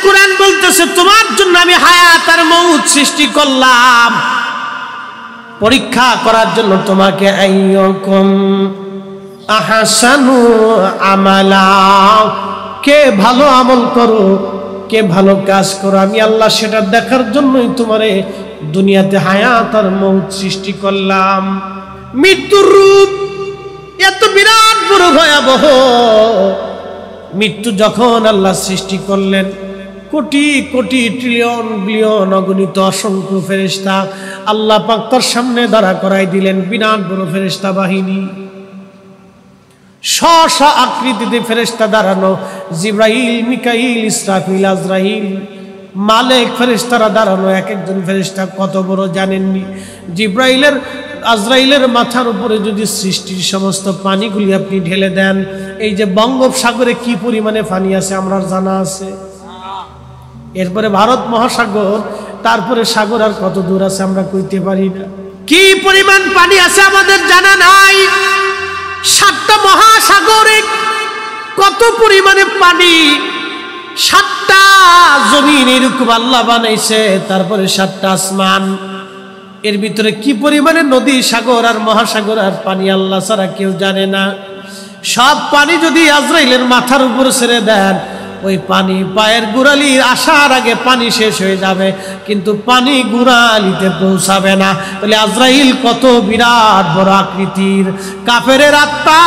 কুরআন বলতেছে তোমার জন্য আমি হায়াত আর মউত সৃষ্টি করলাম পরীক্ষা করার জন্য তোমাকে। আইয়ুকুম আহসানু আমালা, কে ভালো আমল করো, কে ভালো কাজ করো, আমি আল্লাহ সেটা দেখার জন্যই তোমারে দুনিয়াতে হায়াত আর মউত সৃষ্টি করলাম। মৃত্যুর রূপ এত বিরাট বড় ভয়াবহ। মৃত্যু যখন আল্লাহ সৃষ্টি করলেন, কোটি কোটি ট্রিলিয়ন বিলিয়ন অগণিত অসংখ্য ফেরেশতা আল্লাহ পাক তার সামনে দাঁড়া করাই দিলেন। বিরাট বড় ফেরেশতা বাহিনী, স্ব আকৃতিতে ফেরেশতা দাঁড়ানো, জিবরাইল, মিকাইল, ইসরাফিল, আজরাইল, মালেক ফেরেশতারা দাঁড়ানো। এক একজন ফেরেশতা কত বড় জানেননি? জিবরাইলের, আজরাইলের মাথার উপরে যদি সৃষ্টির সমস্ত পানিগুলি আপনি ঢেলে দেন, এই যে বঙ্গোপসাগরে কি পরিমাণে পানি আছে আমরা জানা আছে। এরপরে ভারত মহাসাগর, তারপরে সাগর আর কত দূর আছে আমরা কইতে পারি না। কি পরিমাণ পানি আছে আমাদের জানা নাই। 7টা মহাসাগরে কত পরিমাণে পানি, 7টা জমিন এরকম আল্লাহ বানাইছে, তারপরে 7টা আসমান। এর ভিতরে কি পরিমাণে নদী, সাগর আর মহাসাগর আর পানি আল্লাহ ছাড়া কেউ জানে না। সব পানি যদি আজরাইলের মাথার উপর ছেড়ে দেন, ওই পানি পায়ের গোড়ালি আসার আগে পানি শেষ হয়ে যাবে, কিন্তু পানি গোড়ালিতে পৌঁছাবে না। তাহলে আজরাইল কত বিরাট বড় আকৃতির। কাফেরের আত্মা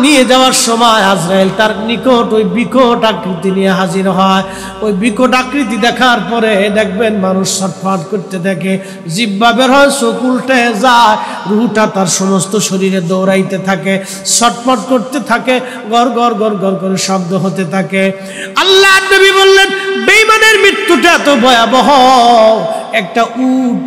নিয়ে যাওয়ার সময় আজরাইল তার নিকট ওই বিকট আকৃতি নিয়ে হাজির হয়। ওই বিকট আকৃতি দেখার পরে দেখবেন মানুষ ছটফট করতে থাকে, জিহ্বা বের হয়, চোখ উল্টে যায়, রুহটা তার সমস্ত শরীরে দৌড়াইতে থাকে, ছটফট করতে থাকে, গড় গড় গড় গড় করে শব্দ হতে থাকে। আল্লাহ নবী বললেন বেঈমানের মৃত্যুটা তো ভয়াবহ। একটা উট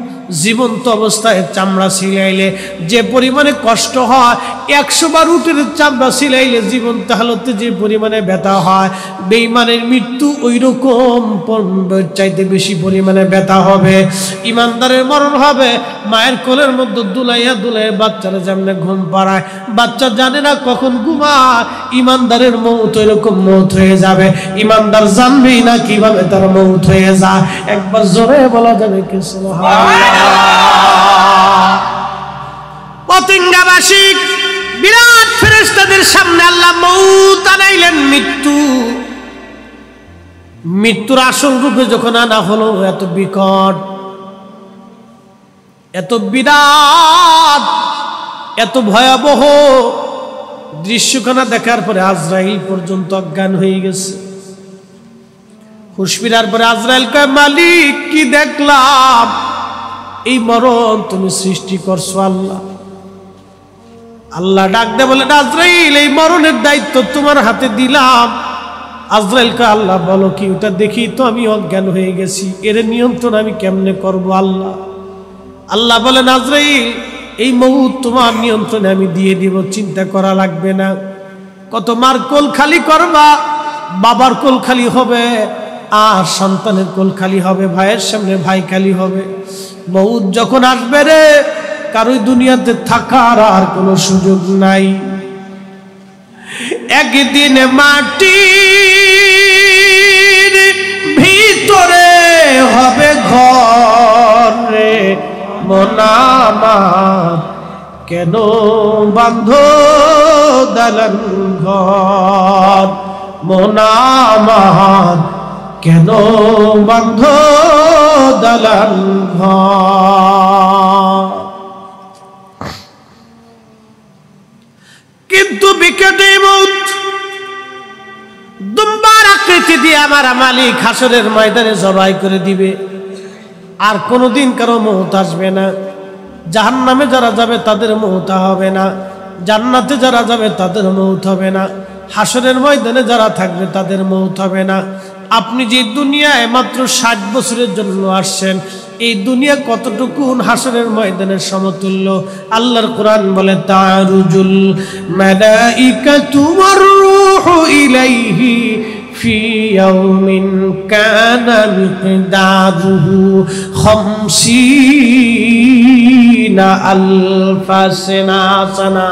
জীবন্ত অবস্থায় চামড়া ছিলাইলে যে পরিমাণে কষ্ট হয়, 100 বার উটের চামড়া ছিলাইলে জীবন্ত হালতে যে পরিমাণে ব্যথা হয়, বেঈমানের মৃত্যু ওই রকম চাইতে বেশি পরিমাণে ব্যথা হবে। ইমানদারের মরণ হবে মায়ের কোলের মধ্যে দুলাইয়া দুলাইয়া বাচ্চারা যেমন ঘুম পাড়ায়, বাচ্চা জানে না কখন ঘুমায়। ইমানদারের মৌত এরকম মৌত হয়ে যাবে, ইমানদার জানবেই না কিভাবে তার মৌত হয়ে যায়। একবার জোরে বলা যাবে কি সুবহানাল্লাহ। পতঙ্গাবাসী বিরাট ফেরেশতাদের সামনে আল্লাহ মউত আনাইলেন, মৃত্যুর আসল রূপে যখন আনা হলো, এত বিকট, এত বিরাট, এত ভয়াবহ দৃশ্যখানা দেখার পরে আজরাইল পর্যন্ত অজ্ঞান হয়ে গেছে। হুঁশ ফিরার পরে আজরাইল কয়, মালিক কি দেখলাম? এই মরণ তুমি সৃষ্টি করছো আল্লাহ। আল্লাহ ডাক দে বলে, আজরাইল এই মরণের দায়িত্ব তোমার হাতে দিলাম। আজরাইল কয়, আল্লাহ বলো কি? ওটা দেখি তো আমি অজ্ঞান হয়ে গেছি, এর নিয়ন্ত্রণ আমি কেমনে করব আল্লাহ? আল্লাহ বলেন, আজরাইল এই মউত তোমার নিয়ন্ত্রণে আমি দিয়ে দিব, চিন্তা করা লাগবে না। কত মার কোল খালি করবা, বাবার কোল খালি হবে, আর সন্তানের কোল খালি হবে, ভাইয়ের সামনে ভাই খালি হবে। মউত যখন আসবে রে, কারোই দুনিয়াতে থাকার আর কোনো সুযোগ নাই। একদিন মাটির ভিতরে হবে ঘর রে, মন আমার কেন বাঁধ দালান ঘর, মন আমার কেন বাঁধ দালান ঘর। কিন্তু বিকেটে মউত দুম্বার আকৃতি দিয়ে আমার মালিক হাসরের ময়দানে জবাই করে দিবে। আর কোনোদিন কারো মউত আসবে না। জাহান্নামে যারা যাবে তাদের মউত হবে না, জান্নাতে যারা যাবে তাদের মউত হবে না, হাসরের ময়দানে যারা থাকবে তাদের মউত হবে না। আপনি যে দুনিয়ায় মাত্র 60 বছরের জন্য আসছেন, এই দুনিয়া কতটুকু হাসরের ময়দানের সমতুল্য। আল্লাহর কোরআন বলে, তারুজুল মালাইকাতু ওয়ার রূহু ইলাইহি ফি ইয়াউমিন কানা মিকদারুহু 50 আলফা সানা।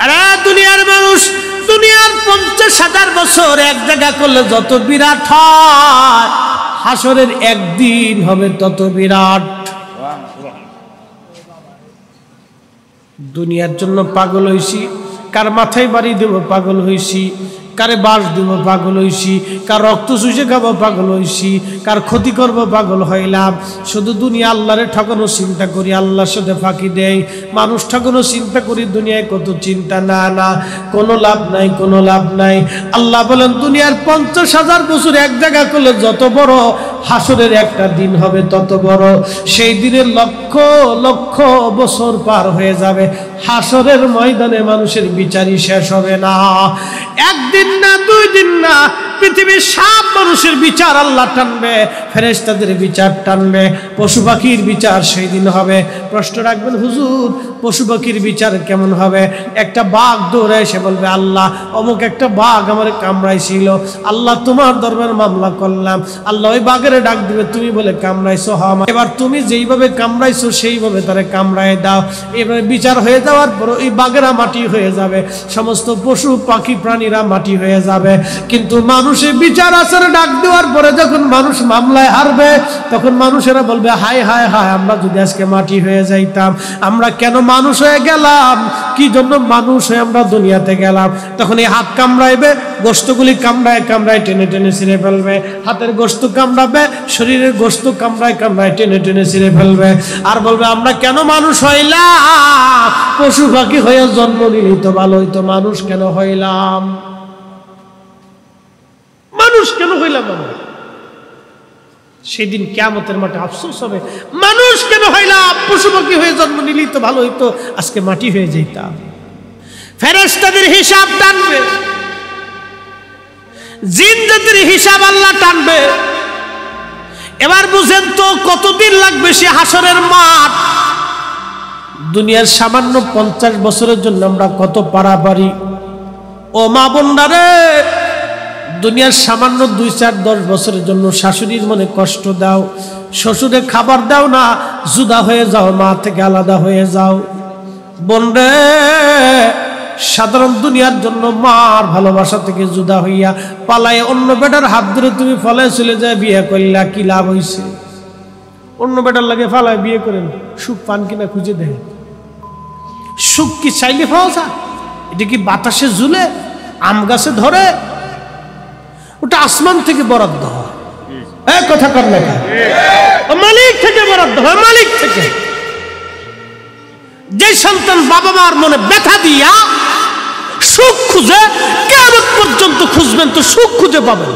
আরে দুনিয়ার মানুষ, দুনিয়ার 50,000 বছর এক জায়গা করলে যত বিরাট হয়, হাসরের একদিন হবে তত বিরাট। দুনিয়ার জন্য পাগল হইছি, কার মাথায় বাড়ি দেব পাগল হইছি, কারে বাস দিব পাগল হইছি, কার রক্ত চুষে খাবো পাগল হইছি, কার ক্ষতি করব পাগল হইলাম। শুধু দুনিয়া আল্লাহরে ঠকানো চিন্তা করি, আল্লাহর সাথে ফাঁকি দেই। মানুষ ঠকানো চিন্তা করি, দুনিয়ায় কত চিন্তা। না না, কোনো লাভ নাই, কোনো লাভ নাই। আল্লাহ বলেন দুনিয়ার 50,000 বছর এক জায়গা করলে যত বড়, হাসরের একটা দিন হবে তত বড়। সেই দিনের লক্ষ লক্ষ বছর পার হয়ে যাবে, হাসরের ময়দানে মানুষের বিচারই শেষ হবে না। একদিন না, 2 দিন না, পৃথিবীর সব মানুষের বিচার আল্লাহ টানবে, ফেরেশতাদের বিচার টানবে, পশু পাখির বিচার সেই দিন হবে। প্রশ্ন রাখবেন, হুজুর পশু পাখির বিচার কেমন হবে? একটা বাঘ দৌড়ে এসে বলবে, আল্লাহ অমুক একটা বাঘ আমার কামড়াইছিল, আল্লাহ তোমার দরবারে মামলা করলাম। আল্লাহ ওই বাঘের ডাক দিবে, তুমি বলে কামড়াইছো, এবার তুমি যেইভাবে কামড়াইছো সেইভাবে তারে কামড়ায় দাও। এবারে বিচার হয়ে যাওয়ার পর ওই বাঘেরা মাটি হয়ে যাবে, সমস্ত পশু পাখি প্রাণীরা মাটি হয়ে যাবে। কিন্তু মানুষের বিচার আচারে ডাক দেওয়ার পরে যখন মানুষ মামলায় হারবে, তখন মানুষেরা বলবে, হায় হায় হায়, আমরা যদি আজকে মাটি হয়ে যাইতাম, আমরা কেন মানুষ হয়ে গেলাম, কি জন্য মানুষ হয়ে আমরা দুনিয়াতে গেলাম। তখন এই হাত কামড়াইবে, গোশতগুলি কামড়ায় কামড়ায় টেনে টেনে ছিঁড়ে ফেলবে, হাতের গোশত কামড়াবে, শরীরের গোশত কামড়ায় কামড়ায় টেনে টেনে ছিঁড়ে ফেলবে, আর বলবে আমরা কেন মানুষ হইলাম, পশু পাখি হয়ে জন্ম নিলেই তো ভালো হইতো, মানুষ কেন হইলাম, মানুষ কেন হইলাম আমরা। সেদিন কিয়ামতের মাঠে আফসোস হবে, মানুষ কেন হইলাম, পশু পাখি হয়ে জন্ম নিলেই তো ভালো হইতো, আজকে মাটি হয়ে যেতাম। ফেরেশতাদের হিসাব টানবে, জিন জাতির হিসাব আল্লাহ টানবে। এবার বুঝেন তো কতদিন লাগবে সে হাসরের মাঠ। দুনিয়ার সামান্য 50 বছরের জন্য আমরা কত পারাপারি। ও মা বোনরা রে, দুনিয়ার সামান্য 2, 4, 10 বছরের জন্য শাশুড়ির মনে কষ্ট দাও, শ্বশুরে খাবার দাও না, জুদা হয়ে যাও, মা থেকে আলাদা হয়ে যাও। বোন রে, সাধারণ দুনিয়ার জন্য মার ভালোবাসা থেকে জুদা হইয়া পালায় অন্য বেটার হাত ধরে তুমি ফলায় চলে যায়, বিয়ে করলা, কি লাভ হইছে? অন্য বেটার লাগে ফালায় বিয়ে করেন, সুখ পান কিনা খুঁজে দেয়। সুখ কি চাইলে পাওয়া যায়? এটা কি বাতাসে ঝুলে, আম গাছে ধরে? ওটা আসমান থেকে বরাদ্দ হয়। কথা কর না, মালিক থেকে বরাদ্দ হয়, মালিক থেকে। যে সন্তান বাবা মার মনে ব্যথা দিয়া সুখ খুঁজে, কিয়ামত পর্যন্ত খুঁজবেন তো সুখ খুঁজে পাবেন,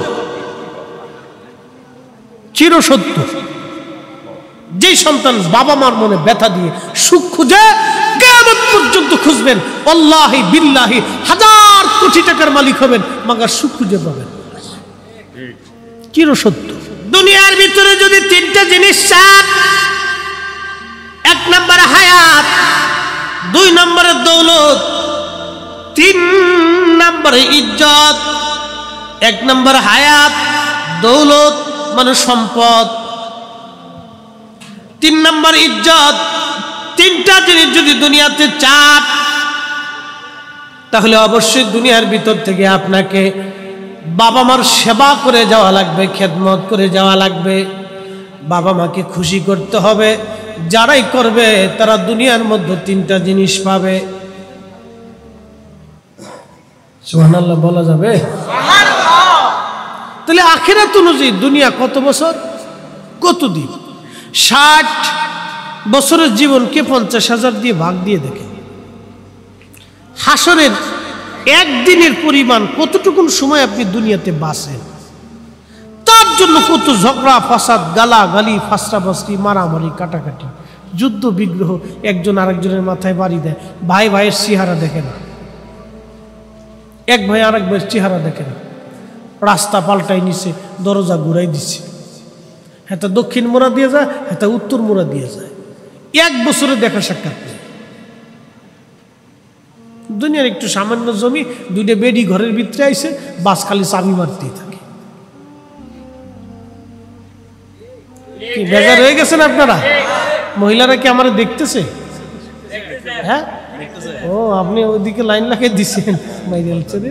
চিরসত্য। যে সন্তান বাবা মার মনে ব্যথা দিয়ে সুখ খুঁজে, কিয়ামত পর্যন্ত খুঁজবেন, আল্লাহি বিল্লাহি 1000 কোটি টাকার মালিক হবেন, মাগার সুখ খুঁজে পাবেন, চিরসত্য। দুনিয়ার ভিতরে যদি 3টা জিনিস চান, 1 নম্বরে হায়াত, 2 নম্বরে দৌলত, 3 নম্বরে ইজ্জত। 1 নম্বর হায়াত, দৌলত মানে সম্পদ, 3 নম্বর ইজ্জত। 3টা জিনিস যদি দুনিয়াতে চান, তাহলে অবশ্যই দুনিয়ার ভিতর থেকে আপনাকে বাবা মার সেবা করে যাওয়া লাগবে, খেদমত করে যাওয়া লাগবে, বাবা মাকে খুশি করতে হবে। যারাই করবে তারা দুনিয়ার মধ্যে 3টা জিনিস পাবে। সুবহানাল্লাহ বলা যাবে? তাহলে আখিরাত অনুযায়ী দুনিয়া কত বছর, কত দিন? 60 বছরের জীবনকে 50,000 দিয়ে ভাগ দিয়ে দেখেন, হাসরের একদিনের পরিমাণ কতটুকুন সময় আপনি দুনিয়াতে বাঁচেন। তার জন্য কত ঝগড়া ফাসাদ, গালাগালি, ফাসরাফাসরি, মারামারি, কাটাকাটি, যুদ্ধ বিগ্রহ, একজন আরেকজনের মাথায় বাড়ি দেয়, ভাই ভাইয়ের চেহারা দেখে না, এক ভাই আরেক ভাইয়ের চেহারা দেখে না, রাস্তা পাল্টাই নিছে, দরজা ঘুরাই দিচ্ছে, হ্যাঁ দক্ষিণ মোড়া দিয়ে যায়, হ্যাঁ উত্তর মোড়া দিয়ে যায়, 1 বছরে দেখা সাক্ষাৎ নেই। দুনিয়ার একটু সামান্য জমি, 2টা বেডি ঘরের ভিতরে আইছে, বাস খালি চাবি মারতেই থাকে। কি বেজার হয়ে গেছেন আপনারা? মহিলারা কি আমার দেখতেছে? হ্যাঁ, ও আপনি ওইদিকে লাইন লাগাই দিচ্ছেন মাইরেল ছেড়ে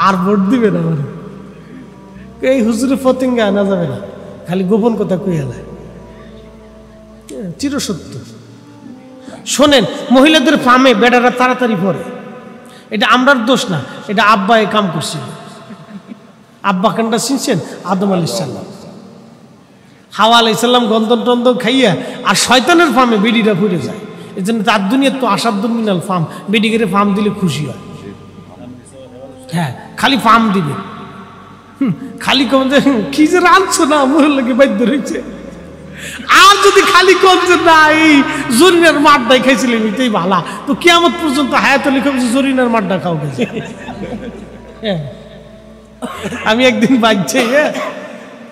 আর ভোট দিবেন আমার এই হুজুরে ফতিঙ্গা আনা যাবে না খালি গোপন কথা কই এলায় চিরসত্য শোনেন মহিলাদের ফার্মে বেড়ারা তাড়াতাড়ি পড়ে এটা আমরার দোষ না এটা আব্বা এই কাম করছিল আব্বা কানটা চিনছেন আদম আলাইহিস সালাম হাওয়া আলাইহিস সালাম গন্ধন টন্ধন খাইয়া আর শয়তানের ফার্মে বেডিরা ফুরে যায় এই জন্য তার দুনিয়ার তো আসাদুল মিনাল ফার্ম বেডিগেরে ফার্ম দিলে খুশি হয় হ্যাঁ খালি ফার্ম দিবে খালি কম যে কি যে রাঁধছো না মনে লাগে বাধ্য রয়েছে আর যদি খালি কম যে না এই জরিনার মাঠটাই খাইছিলেন এটাই ভালা তো কিয়ামত পর্যন্ত হায়াত লিখে জরিনার মাঠটা খাও গেছে হ্যাঁ আমি একদিন বাজছে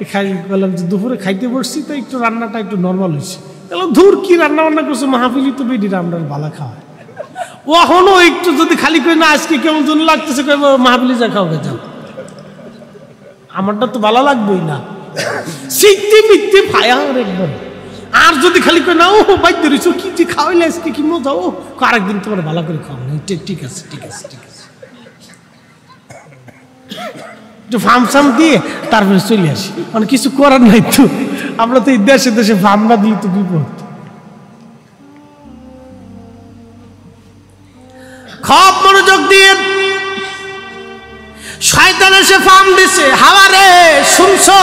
খাই বললাম যে দুপুরে খাইতে বসছি তো একটু রান্নাটা একটু নর্মাল হয়েছে বললাম ধুর কি রান্না বান্না করছে মাহফিলি তো বেডি রান্নার ভালো খাওয়া ওখনো একটু যদি খালি করে না আজকে কেমন জন্য লাগতেছে মাহফিলি যা খাও যাও আমারটা তো ভালো লাগবেই না শিখতে মিথ্যে ফায়ার একদম আর যদি খালি করে না ও বাইর ধরেছো কি যে খাওয়াইলে আজকে কি মজা ও আরেকদিন তোমার ভালো করে খাও না ঠিক আছে ঠিক আছে ঠিক আছে একটু ফার্ম সাম দিয়ে তারপরে চলে আসি মানে কিছু করার নাই তো আমরা তো এই দেশে দেশে ফার্ম না দিলে তো বিপদ খুব মনোযোগ দিয়ে শয়তান এসে ফার্ম দিছে হাওয়ারে শুনছো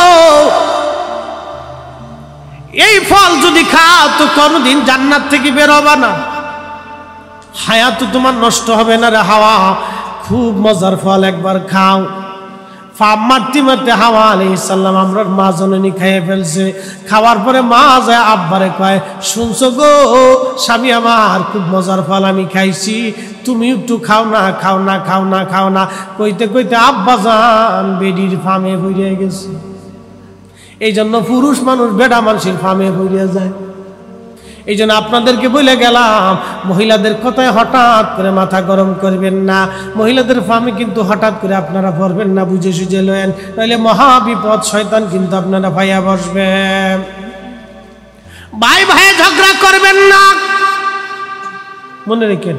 এই ফল যদি খাও তো কোনদিন জান্নাত থেকে বের হবে না হায়াত তোমার নষ্ট হবে না রে হাওয়া খুব মজার ফল একবার খাও ফার্ম মারতে মারতে হাওয়া আলাইহিস সালাম আমরার মা জননী খাইয়ে ফেলছে খাওয়ার পরে মা যায় আব্বারে কয় শুনছো গো স্বামী আমার খুব মজার ফল আমি খাইছি তুমি একটু খাও না খাও না খাও না খাও না কইতে কইতে আব্বা জান বেডির ফার্মে ভরে গেছে এই জন্য পুরুষ মানুষ বেডা মানুষের ফার্মে ভরে যায় এই জন্য আপনাদেরকে বলে গেলাম মহিলাদের কথায় হঠাৎ করে মাথা গরম করবেন না মহিলাদের ফার্মে কিন্তু হঠাৎ করে আপনারা ভরবেন না বুঝে সুঝে লয়েন তাহলে মহা বিপদ শয়তান কিন্তু আপনারা ভাইয়া বসবে ভাই ভাই ঝগড়া করবেন না মনে রেখেন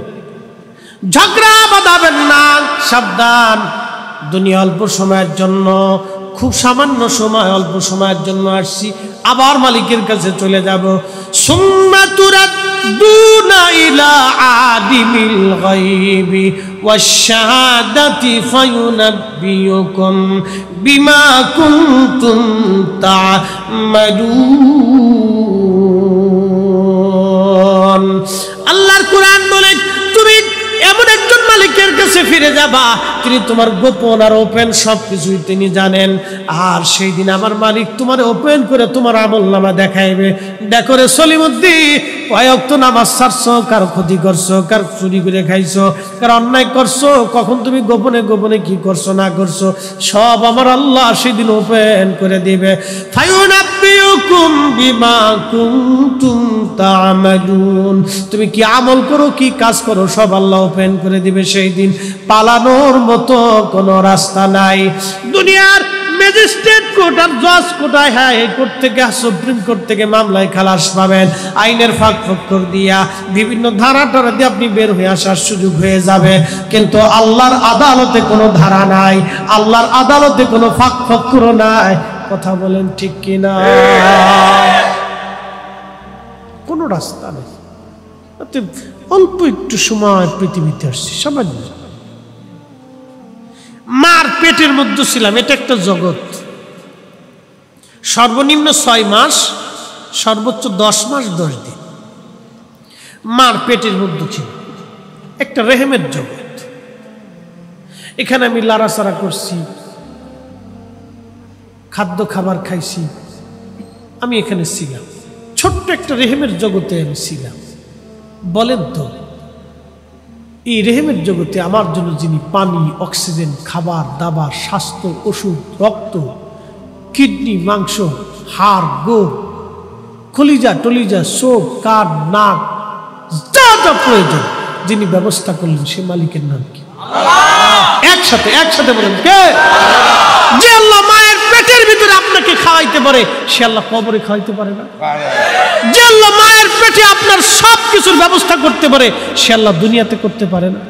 ঝগড়া বাঁধাবেন না সাবধান দুনিয়া অল্প সময়ের জন্য খুব সামান্য সময় অল্প সময়ের জন্য আসছি আবার মালিকের কাছে চলে যাব সুম্মা তুরাদ্দুনা ইলা আদিমিল গায়বি ওয়াশ শাহাদাতি ফায়ুনাব্বিউকুম বিমা কুনতুম তা'মালুন আল্লাহর কোরআন বলে তুমি এমন একজন মালিকের কাছে ফিরে যাবা তিনি তোমার গোপন আর ওপেন সবকিছুই তিনি জানেন আর সেই দিন আমার মালিক তোমার ওপেন করে তোমার আমলনামা দেখাইবে দেখো রে সলিমুদ্দিন কয় ওয়াক্ত নামাজ ছাড়ছো কার ক্ষতি করছো কার চুরি করে খাইছো কার অন্যায় করছো কখন তুমি গোপনে গোপনে কি করছো না করছো সব আমার আল্লাহ সেদিন ওপেন করে দিবে ফায়ুনাব্বিউকুম বিমা কুনতুম তা'মালুন তুমি কি আমল করো কি কাজ করো সব আল্লাহ ওপেন করে দিবে সেই দিন পালানোর মতো কোনো রাস্তা নাই দুনিয়ার ম্যাজিস্ট্রেট কোর্ট আর জজ কোর্টায় হ্যাঁ এই কোর্ট থেকে সুপ্রিম কোর্ট থেকে মামলায় খালাস পাবেন আইনের ফাঁক ফোকর দিয়া বিভিন্ন ধারা টারা দিয়ে আপনি বের হয়ে আসার সুযোগ হয়ে যাবে কিন্তু আল্লাহর আদালতে কোনো ধারা নাই আল্লাহর আদালতে কোনো ফাঁক ফোকর নাই কথা বলেন ঠিক কিনা কোনো রাস্তা নেই অল্প একটু সময় পৃথিবীতে আসছি সামান্য মার পেটের মধ্যে ছিলাম এটা একটা জগৎ সর্বনিম্ন 6 মাস সর্বোচ্চ 10 মাস 10 দিন মার পেটের মধ্যে ছিল একটা রেহেমের জগৎ এখানে আমি লাড়াচাড়া করছি খাদ্য খাবার খাইছি আমি এখানে ছিলাম ছোট্ট একটা রেহেমের জগতে আমি ছিলাম বলেন তো এই রেহেমের জগতে আমার জন্য যিনি পানি অক্সিজেন খাবার দাবার স্বাস্থ্য ওষুধ রক্ত কিডনি মাংস হাড় গোড় কলিজা টলিজা চোখ কান নাক যা যা প্রয়োজন যিনি ব্যবস্থা করলেন সে মালিকের নাম কি একসাথে বলেন কে যে আল্লাহ মায়ের পেটের ভিতরে আপনাকে খাওয়াইতে পারে, সে আল্লাহ কবরে খাওয়াইতে পারে না? যে আল্লাহ মায়ের পেটে আপনার সব কিছুর ব্যবস্থা করতে পারে, সে আল্লাহ দুনিয়াতে করতে পারে না?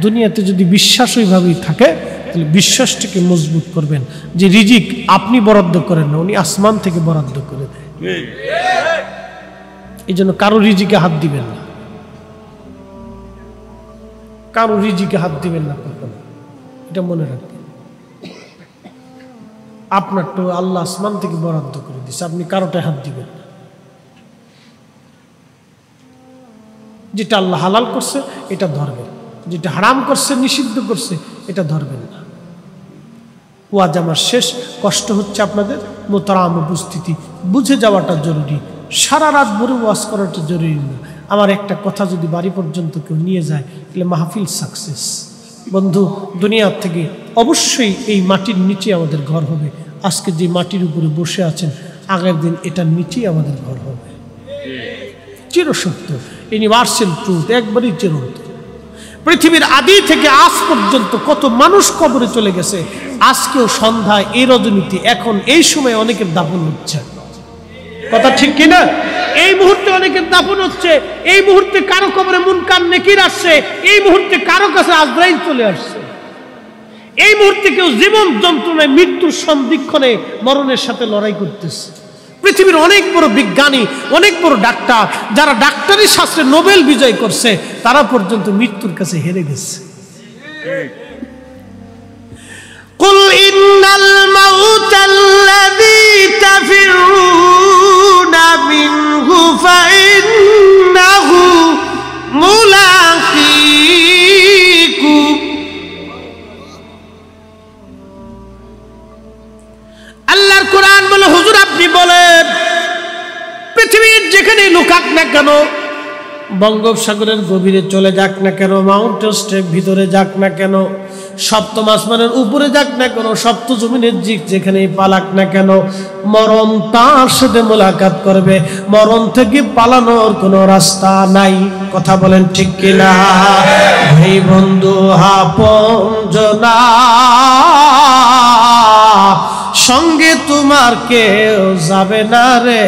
দুনিয়াতে যদি বিশ্বাস ওইভাবেই থাকে, তাহলে বিশ্বাসটাকে মজবুত করবেন যে রিজিক আপনি বরাদ্দ করেন না, উনি আসমান থেকে বরাদ্দ করে দেয়। এই জন্য কারো রিজিকে হাত দিবেন না, কারো রিজিকে হাত দিবেন না কখনো, এটা মনে রাখবেন। আপনার তো আল্লাহ আসমান থেকে বরাদ্দ করে দিচ্ছে, আপনি কারোটায় হাত দিবেন না। যেটা আল্লাহ হালাল করছে এটা ধরবেন, যেটা হারাম করছে, নিষিদ্ধ করছে, এটা ধরবেন না। ওয়াজ আমার শেষ, কষ্ট হচ্ছে আপনাদের, মোহতারাম উপস্থিতি, বুঝে যাওয়াটা জরুরি। সারা রাত ভরে ওয়াজ করাটা জরুরি না। আমার একটা কথা যদি বাড়ি পর্যন্ত কেউ নিয়ে যায়, তাহলে মাহফিল সাকসেস। বন্ধু, দুনিয়ার থেকে অবশ্যই এই মাটির নিচে আমাদের ঘর হবে। আজকে যে মাটির উপরে বসে আছেন, আগের দিন এটার নিচেই আমাদের ঘর হবে। চিরসত্য, ইউনিভার্সাল ট্রুথ, একবারই চিরন্তন। পৃথিবীর আদি থেকে আজ পর্যন্ত কত মানুষ কবরে চলে গেছে। আজকেও সন্ধ্যায় এই রজনীতে এখন এই সময় অনেকের দাফন হচ্ছে, কথা ঠিক কিনা? এই মুহূর্তে অনেকের দাফন হচ্ছে, এই মুহূর্তে কারো কবরে মুনকার নেকির আসছে, এই মুহূর্তে কারো কাছে আজরাইল চলে আসছে, এই মুহূর্তে কেউ জীবন যন্ত্রণায় মৃত্যুর সন্ধিক্ষণে মরণের সাথে লড়াই করতেছে। পৃথিবীর অনেক বড় বিজ্ঞানী, অনেক বড় ডাক্তার, যারা ডাক্তারি শাস্ত্রে নোবেল বিজয় করছে, তারা পর্যন্ত মৃত্যুর কাছে হেরে গেছে। কুল ইন্নাল মাউতাল্লাযী তাফিরুনা মিনহু ফাইন্নাহু মুলাকীকুম। আল্লাহর কোরআন বলে, হুজুর আপনি বলেন, পৃথিবীর যেখানে লুকাক না কেন, বঙ্গোপসাগরের গভীরে চলে যাক না কেন, মাউন্ট এভারেস্টের ভিতরে যাক না কেন, সপ্তম আসমানের উপরে যাক না কেন, সপ্ত জমিনের দিক যেখানে পালাক না কেন, মরণ তার সাথে মোলাকাত করবে। মরণ থেকে পালানোর কোনো রাস্তা নাই। কথা বলেন ঠিক কিনা? ভাই বন্ধু আপনজনা, সঙ্গে তোমার কেউ যাবে না রে।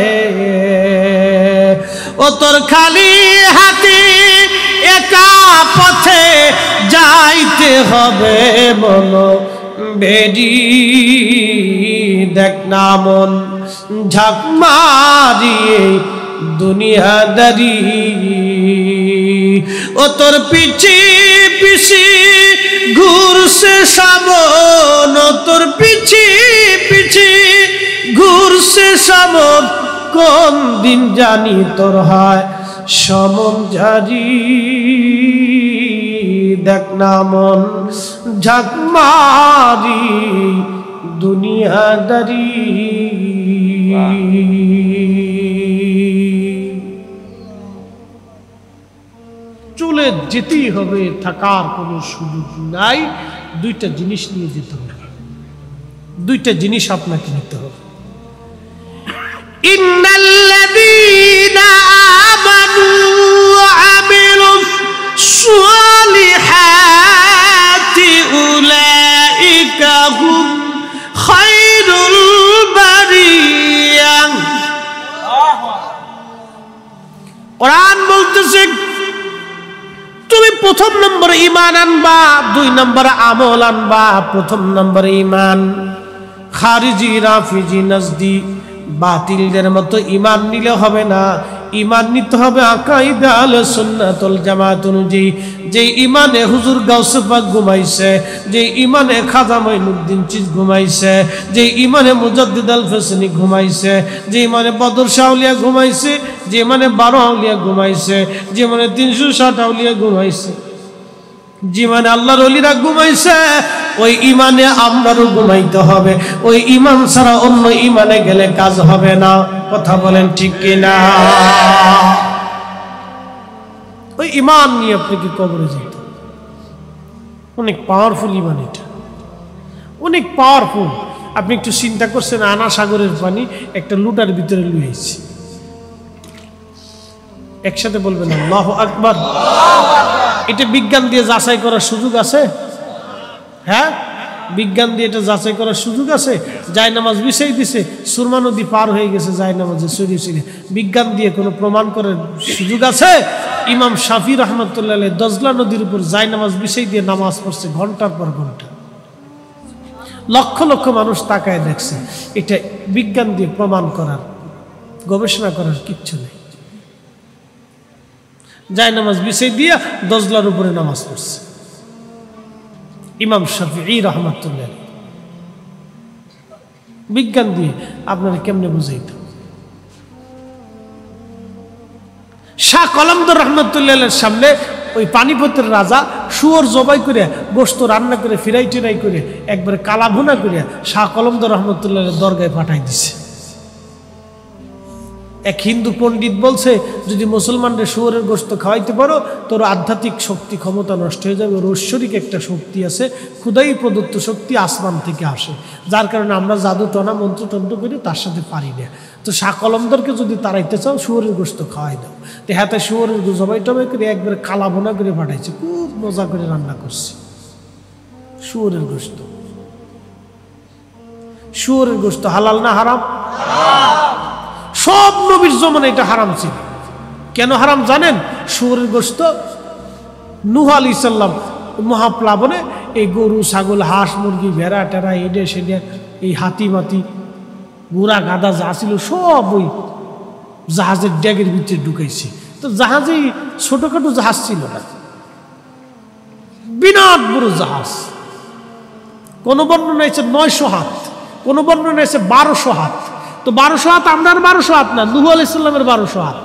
ও তোর খালি হাতে একা পথে যাইতে হবে মন বেডি। দেখ না মন ঝাঁক মারিয়ে দুনিয়াদারি, ও তোর পিছি পিছি ঘুরছে সামন, ও তোর পিছি পিছি ঘুরছে সামন, কোন দিন জানি তোর হয় সমন জারি। দেখ না মন ঝাঁক মারি দুনিয়াদারি। চলে যেতেই হবে, থাকার কোনো সুযোগ নাই। দুইটা জিনিস নিয়ে যেতে হবে, দুইটা জিনিস আপনাকে নিতে হবে। ইন্নাল্লাযীনা আমানু ওয়া আমিলুস সালিহাতি উলাইকা হুম খায়রুল বারিয়া। কোরআন বলতেছে, তুমি প্রথম নম্বরে ঈমান আনবা, দুই নম্বরে আমল আনবা। প্রথম নম্বরে ঈমান, খারিজি রাফিজি নজদি বাতিলদের মতো ঈমান নিলে হবে না। ঈমান নিতে হবে আকাইদা আহলে সুন্নাত ওয়াল জামাত অনুযায়ী। যে ঈমানে হুজুর গাউসে পাক ঘুমাইছে, যে ঈমানে খাজা মাইনুদ্দিন চিস ঘুমাইছে, যে ঈমানে মুজাদ্দিদ আল ফিসনি ঘুমাইছে, যে ঈমানে বদর শাহ আউলিয়া ঘুমাইছে, যে ঈমানে 12 আউলিয়া ঘুমাইছে, যে ঈমানে 360 আউলিয়া ঘুমাইছে, যে ঈমানে আল্লাহর ওলিরা ঘুমাইছে, ওই ঈমানে আমরাও ঘুমাইতে হবে। ওই ঈমান ছাড়া অন্য ঈমানে গেলে কাজ হবে না। কথা বলেন ঠিক কিনা? ওই ঈমান নিয়ে আপনাকে কবরে যেতে, অনেক পাওয়ারফুল ঈমান, এটা অনেক পাওয়ারফুল। আপনি একটু চিন্তা করছেন, আনা সাগরের পানি একটা লুটার ভিতরে লুয়েছি, একসাথে বলবেন আল্লাহু আকবার। এটা বিজ্ঞান দিয়ে যাচাই করার সুযোগ আছে? হ্যাঁ, বিজ্ঞান দিয়ে এটা যাচাই করার সুযোগ আছে? জায়নামাজ বিছাই দিছে, সুরমা নদী পার হয়ে গেছে জায়নামাজে সরিয়ে সরিয়ে, বিজ্ঞান দিয়ে কোনো প্রমাণ করার সুযোগ আছে? ইমাম শাফি রহমতুল্লাহ আলাইহি দজলা নদীর উপর জায়নামাজ বিছাই দিয়ে নামাজ পড়ছে ঘন্টার পর ঘন্টা, লক্ষ লক্ষ মানুষ তাকায় দেখছে। এটা বিজ্ঞান দিয়ে প্রমাণ করার, গবেষণা করার কিচ্ছু নেই। জায়নামাজ বিছাই দিয়া দজলার উপরে নামাজ পড়ছে ইমাম শাফিঈ রহমতুল্লাহ আলাইহি। বিজ্ঞান দিয়ে আপনারা কেমনে বুঝাইত? শাহ কলমদর রহমতুল্লাহ আলাইহির সামনে ওই পানিপতের রাজা শুয়োর জবাই করে গোশত রান্না করে ফিরাই টিরাই করে একবারে কালা ভুনা করে শাহ কলমদর রহমতুল্লাহ আলাইহির দরগায় পাঠাই দিছে। এক হিন্দু পণ্ডিত বলছে, যদি মুসলমানদের শুয়োরের গোশত খাওয়াইতে পারো তোর আধ্যাত্মিক শক্তি ক্ষমতা নষ্ট হয়ে যাবে। ওর ঐশ্বরিক একটা শক্তি আছে, খুদাই প্রদত্ত শক্তি আসমান থেকে আসে, যার কারণে আমরা জাদু টনা মন্ত্রতন্ত্র করে তার সাথে পারি না। তো শাহ কলমদরকে যদি তাড়াইতে চাও শুয়োরের গোশত খাওয়াই দাও। তো হাতে শুয়োরের জবাই টবাই করে একবারে কালা ভুনা করে পাঠাইছে, খুব মজা করে রান্না করছে শুয়োরের গোশত। শুয়োরের গোশত হালাল না হারাম? সব নবীর জমানে এটা হারাম ছিল। কেন হারাম জানেন? শুয়োরের গোশত নূহ আলাইহিস সালাম মহাপ্লাবনে এই গরু ছাগল হাঁস মুরগি ভেড়া টেরা এডে সেডে এই হাতি মাতি ঘোড়া গাদা যা ছিল সব ওই জাহাজের ড্যাগের ভিতরে ঢুকাইছে। তো জাহাজে ছোটখাটো জাহাজ ছিল না, বিরাট বড় জাহাজ। কোন বর্ণনা আছে 900 হাত, কোন বর্ণনা আছে 1200 হাত। তো 1200 হাত আমরা 1200 হাত না, নূহ আলাইহিস সালামের 1200 হাত।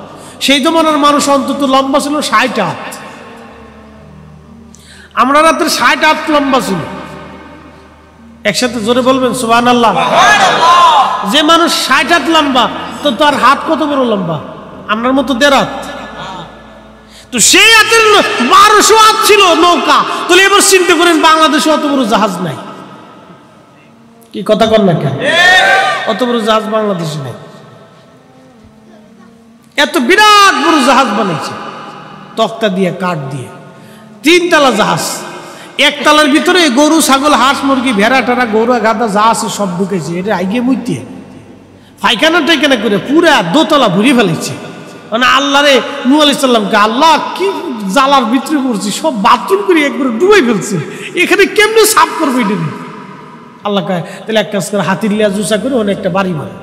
সেই জমানার মানুষ অন্তত লম্বা ছিল 60 হাত, আমরা রাত্রে 60 হাত লম্বা ছিল। একসাথে জোরে বলবেন সুবহানাল্লাহ। যে মানুষ 60 হাত লম্বা, তো তার হাত কত বড় লম্বা? আপনার মতো 1.5 হাত। তো সেই হাতের 1200 হাত ছিল নৌকা। তাহলে এবার চিন্তা করেন বাংলাদেশে অত বড় জাহাজ নাই। কি কথা কর না কেন? অত বড় জাহাজ বাংলাদেশে নেই। এত বিরাট বড় জাহাজ বানাইছে তক্তা দিয়ে, কাঠ দিয়ে, 3 তলা জাহাজ। 1 তলার ভিতরে গরু ছাগল হাঁস মুরগি ভেড়া টেরা গরু গাদা যা আছে সব ঢুকেছে। এটা আইগে মুইতে পায়খানা টাইখানা করে পুরা 2 তলা ভরে ফেলেছে। মানে আল্লাহ রে, নূহ আলাইহিস সালামকে আল্লাহ কি জ্বালার ভিতরে পড়ছে, সব বাথরুম করে একবারে ডুবাই ফেলছে। এখানে কেমনে সাফ করবে এটা? আল্লাহ কয় তাহলে এক কাজ করে হাতির লিয়া জুসা করে অনেক একটা বাড়ি মারে।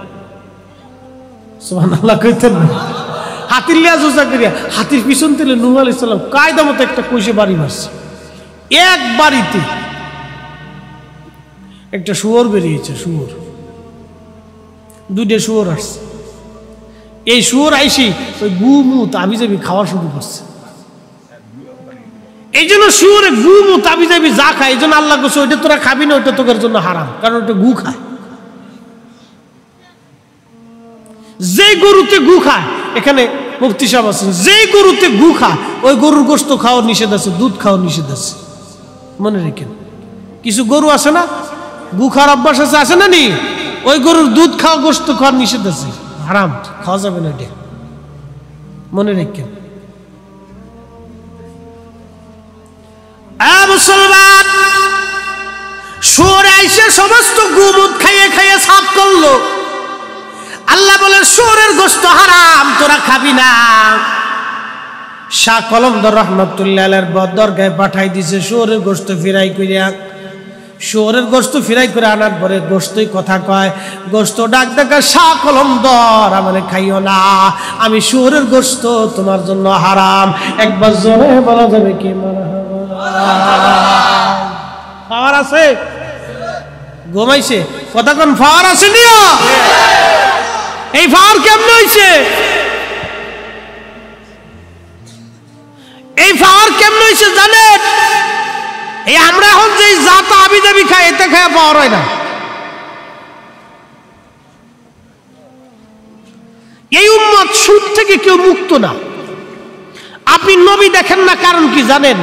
সুবহানাল্লাহ কইতেন না? হাতির লিয়া জুসা করিয়া হাতির পিছন থেকে নূহ আলাইহিস সালাম কায়দা মতো একটা কইসে বাড়ি মারছে। এক বাড়িতে একটা শুয়োর বেরিয়েছে, শুয়োর 2টা শুয়োর আসছে। এই শুয়োর আইসি ওই গু মু তাবি যাবি খাওয়া শুরু করছে। এই জন্য শুয়োরে গু মু তাবি যাবি যা খায়, এই জন্য আল্লাহ বলছে ওইটা তোরা খাবি না, ওইটা তোদের জন্য হারাম, কারণ ওটা গু খায়। যে গরুতে গু খায়, এখানে মুফতি সাহেব আছেন, যে গরুতে গু খায় ওই গরুর গোশত খাওয়া নিষেধ আছে, দুধ খাওয়া নিষেধ আছে। মনে রেখেন, কিছু গরু আছে না গু খাওয়ার অভ্যাস আছে, আছে না নি? ওই গরুর দুধ খাওয়া গোশত খাওয়ার নিষেধ আছে, হারাম, খাওয়া যাবে না এটা, মনে রেখেন। মুসলমান শুয়োর আইসে সমস্ত গুমুদ খাইয়ে খাইয়ে সাফ করলো। আল্লাহ বলে শুয়োরের গোশত হারাম, তোরা খাবি না। শাহ কলমদর রহমতুল্লাহ আলাইহির দরগায় পাঠাই দিছে শুয়োরের গোশত ফিরাই করিয়া। শুয়োরের গোশত ফিরাই করে আনার পরে গোশতই কথা কয়, গোশত ডাক ডাকা, শাহ কলমদর আমারে খাইও না, আমি শুয়োরের গোশত তোমার জন্য হারাম। একবার জোরে বলা যাবে কি মারহাবা? পাওয়ার আছে? ঘুমাইছে কথা কোন পাওয়ার আছে নিও? এই পাওয়ার কেমনে হইছে? এই পাওয়ার কেমনে হইছে জানেন? এই আমরা এখন যে জাতা আবি দাবি খাই, এতে খায় পাওয়ার হয় না। এই উম্মত সুদ থেকে কেউ মুক্ত না। আপনি নবী দেখেন না, কারণ কি জানেন?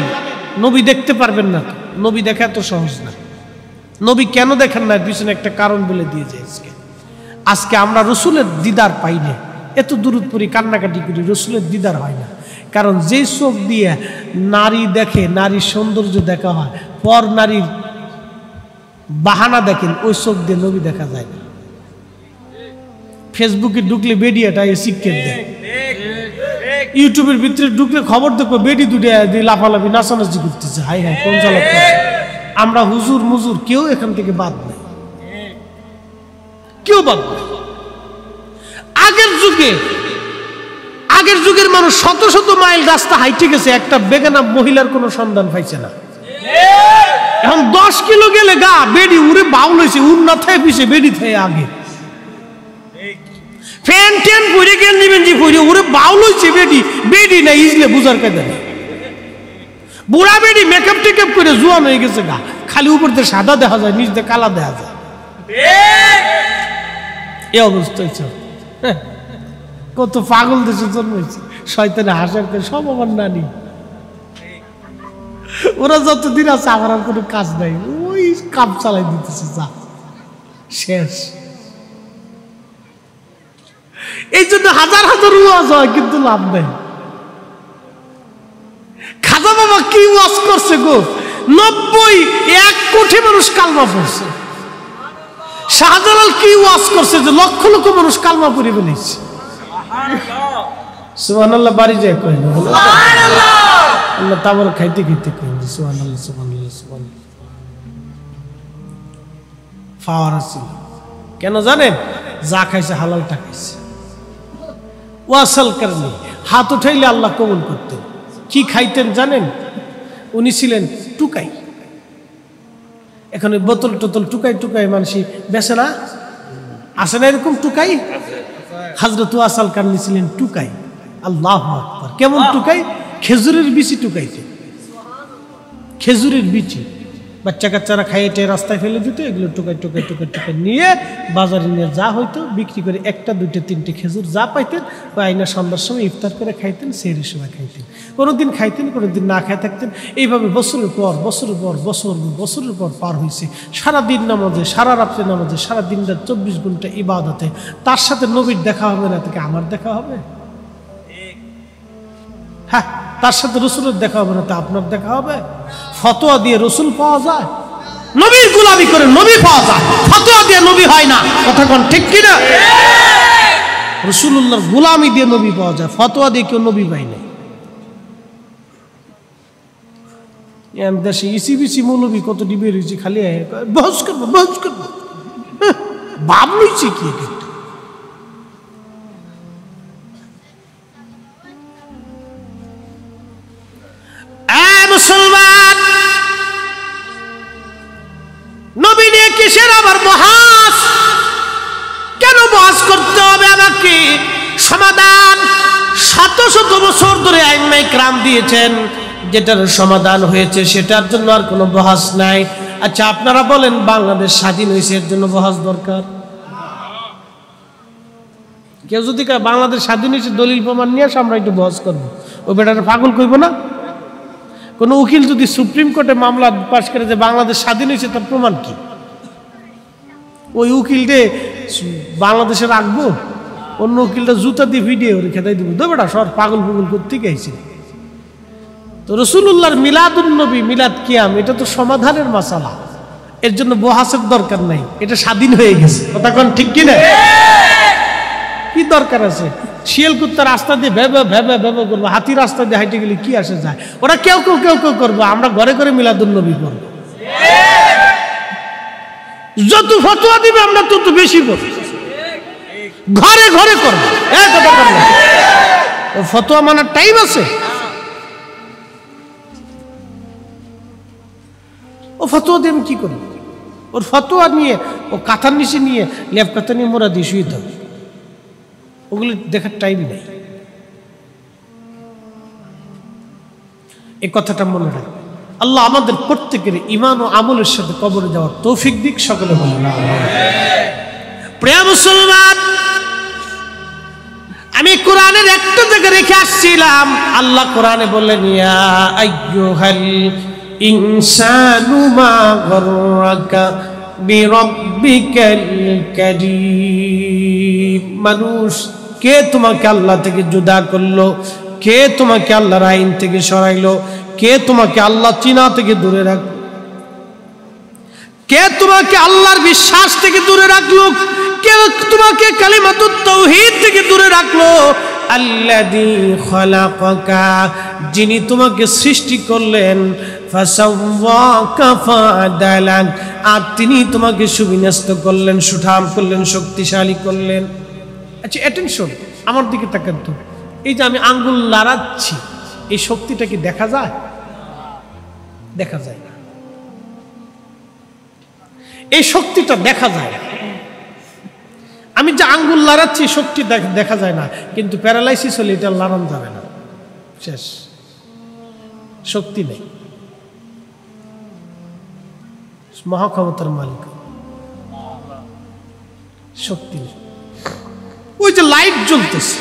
নবী দেখতে পারবেন না। নবী দেখা এত সহজ না। নবী কেন দেখেন না, পিছনে একটা কারণ বলে দিয়ে যায়। আজকে আমরা রসুলের দিদার পাই না, এত দূরত পড়ি কান্নাকাটি করি, রসুলের দিদার হয় না। কারণ যে চোখ দিয়ে নারী দেখে, নারীর সৌন্দর্য দেখা হয়, পর নারীর বাহানা দেখেন, ওই চোখ দিয়ে নবী দেখা যায় না। ফেসবুকে ঢুকলে বেডিয়াটা শিক্ষা দেয়, ইউটিউবের ভিতরে ঢুকলে খবর দেখবো বেডি দুটো দিয়ে লাফালাফি নাচানাচি করতেছে। হাই হাই, কোন চালক! আমরা হুজুর মুজুর কেউ এখান থেকে বাদ নাই, কেউ বাদ নাই। আগের যুগের মানুষ শত শত মাইল রাস্তা হাইটে গেছে, একটা বেগানা মহিলার কোনো সন্ধান পাইছে না। এখন 10 কিলো গেলে গা বেডি উড়ে বাউল হয়েছে, উড় না থাকে পিছিয়ে বেডি থাকে আগে। ফ্যান ট্যান পরে গেল নিবেন যে পরে উড়ে বাউল হয়েছে বেডি না ইজলে বুঝার কায়দা নেই। বুড়া বেডি মেকআপ টেকআপ করে জোয়ান হয়ে গেছে গা, খালি উপর দিয়ে সাদা দেখা যায়, নিচ দিয়ে কালা দেখা যায়। এই অবস্থা হয়েছে। কত পাগল দেশে জন্ম হয়েছে, শয়তানে হাসার করে সব আমার নানি। ওরা যতদিন আছে আমার আর কোনো কাজ নাই, ওই কাম চালাই দিতেছে, যা শেষ। এই জন্য হাজার হাজার ওয়াজ হয় কিন্তু লাভ নেই। খাজা বাবা কি ওয়াজ করছে গো, 91 কোটি মানুষ কালমা পড়ছে। শাহজালাল কি ওয়াজ করছে যে লক্ষ লক্ষ মানুষ কালমা পড়ে ফেলেছে। সুবহানাল্লাহ, বাড়ি যায় কই না সুবহানাল্লাহ, আল্লাহ তাবার খাইতে খাইতে কই সুবহানাল্লাহ সুবহানাল্লাহ সুবহানাল্লাহ। ফাওয়ার আছে কেন জানেন? যা খাইছে হালালটা খাইছে। ওয়াসাল করনি, হাত উঠাইলে আল্লাহ কবুল করতেন। কি খাইতেন জানেন? উনি ছিলেন টুকাই। এখন বোতল টোতল টুকাই টুকাই মানুষ বেছে না, আসে না এরকম টুকাই? হযরত ওয়াসাল করনি ছিলেন টুকাই। আল্লাহু আকবার! কেমন টুকাই? খেজুরের বিচি টুকাইতে, খেজুরের বিচি বাচ্চা কাচ্চারা খাইয়ে রাস্তায় ফেলে দিত, এগুলো টুকাই টুকাই টুকাই টুকাই নিয়ে বাজারে নিয়ে যা হইতো বিক্রি করে, একটা দুইটা তিনটে খেজুর যা পাইতেন ওই আইনা সন্ধ্যার সময় ইফতার করে খাইতেন, সেহরির সময় খাইতেন। কোনোদিন খাইতেন, কোনোদিন না খাই থাকতেন। এইভাবে বছরের পর বছরের পর পার হয়েছে। সারাদিন নামাজে, সারা রাত্রে নামাজে, সারা দিনটা 24 ঘন্টা ইবাদতে। তার সাথে নবীর দেখা হবে না থেকে আমার দেখা হবে? হ্যাঁ, তার সাথে রসুলের দেখা হবে না তা আপনার দেখা হবে? ফতোয়া দিয়ে রসুল পাওয়া যায়? নবীর গোলামি করে নবী পাওয়া যায়, ফতোয়া দিয়ে নবী হয় না। কথা কোন ঠিক কিনা? রাসূলুল্লাহর গোলামি দিয়ে নবী পাওয়া যায়, ফতোয়া দিয়ে কেউ নবী পায় না। এম দেশে ইসিবিসি মৌলবী কত ডিবে রয়েছে, খালি বহস করবো ভাব লইছে কি? মুসলমান, নবী নিয়ে কিসের আবার বহাস? কেন বহাস করতে হবে আমাকে? সমাধান শত শত বছর ধরে আইম্মায়ে কিরাম দিয়েছেন, যেটার সমাধান হয়েছে সেটার জন্য আর কোনো বহাস নাই। আচ্ছা আপনারা বলেন, বাংলাদেশ স্বাধীন হয়েছে এর জন্য বহাস দরকার? কেউ যদি বাংলাদেশ স্বাধীন হয়েছে দলিল প্রমাণ নিয়ে আসে, আমরা একটু বহাস করবো, ও বেটাটা পাগল কইব না? কোন উকিল যদি সুপ্রিম কোর্টে মামলা পাশ করে যে বাংলাদেশ স্বাধীন হয়েছে, তার প্রমাণ কি? ওই উকিলকে বাংলাদেশে রাখবো, অন্য উকিলটা জুতা দিয়ে ভিডিও খেদাই দিব, তো বেটা সব পাগল পুগল করতে গেছে। তো রাসূলুল্লাহর মিলাদুন নবী, মিলাদ কিয়াম, এটা তো সমাধানের মাসালা, এর জন্য বহাসের দরকার নাই, এটা স্বাধীন হয়ে গেছে। কথা কোন ঠিক কিনা? কি দরকার আছে? শিয়াল কুত্তা রাস্তা দিয়ে ভেবে ভেবে ভেবে করবো, হাতি রাস্তা দিয়ে হাইটে গেলে কি আসে যায়? ওরা কেউ করবো, আমরা ঘরে ঘরে মিলাদুন নবী করবো। যত ফতোয়া দিবে আমরা তত বেশি করবো, ঘরে ঘরে করবো। ও ফতোয়া মানার টাইম আছে? ও ফতোয়া দিয়ে আমি কি করবো? ওর ফতোয়া নিয়ে, ও কাঁথার নিচে নিয়ে, লেপ কাঁথা নিয়ে মোরা দিয়ে শুয়ে থাকবে, ওগুলো দেখার টাইম নেই। এই কথাটা মনে রাখবে। আল্লাহ আমাদের প্রত্যেকের ঈমান ও আমলের সাথে কবরে যাওয়ার তৌফিক দিক, সকলে বলেন আমিন। প্রিয় মুসলমান, আমি কোরআনের একটা জায়গা রেখে আসছিলাম। আল্লাহ কোরআনে বললেন, ইয়া আইয়ুহাল ইনসানু মা গররাকা বিরাব্বিকাল কারীম। মানুষ, কে তোমাকে আল্লাহ থেকে জুদা করলো? কে তোমাকে আল্লাহর আইন থেকে সরাইলো? কে তোমাকে আল্লাহ চিনা থেকে দূরে রাখলো? কে তোমাকে আল্লাহর বিশ্বাস থেকে দূরে রাখলো? কে তোমাকে কালিমাতুত তাওহীদ থেকে দূরে রাখলো? আল্লাযী খালাকাকা, যিনি তোমাকে সৃষ্টি করলেন, ফাসাওয়াকা ফাআদালাক, আর তিনি তোমাকে সুবিন্যস্ত করলেন, সুঠাম করলেন, শক্তিশালী করলেন। আচ্ছা অ্যাটেনশন, আমার দিকে তাকান তো। এই যে আমি আঙ্গুল নাড়াচ্ছি, এই শক্তিটা কি দেখা যায়? দেখা যায় না। এই শক্তিটা দেখা যায়। আমি যে আঙ্গুল লড়াচ্ছি শক্তি দেখা যায় না, কিন্তু প্যারালাইসিস হলে এটা লড়ানো যাবে না, শেষ, শক্তি নেই। মহাক্ষমতার মালিক, শক্তি নেই। ওই যে লাইট জ্বলতেছে,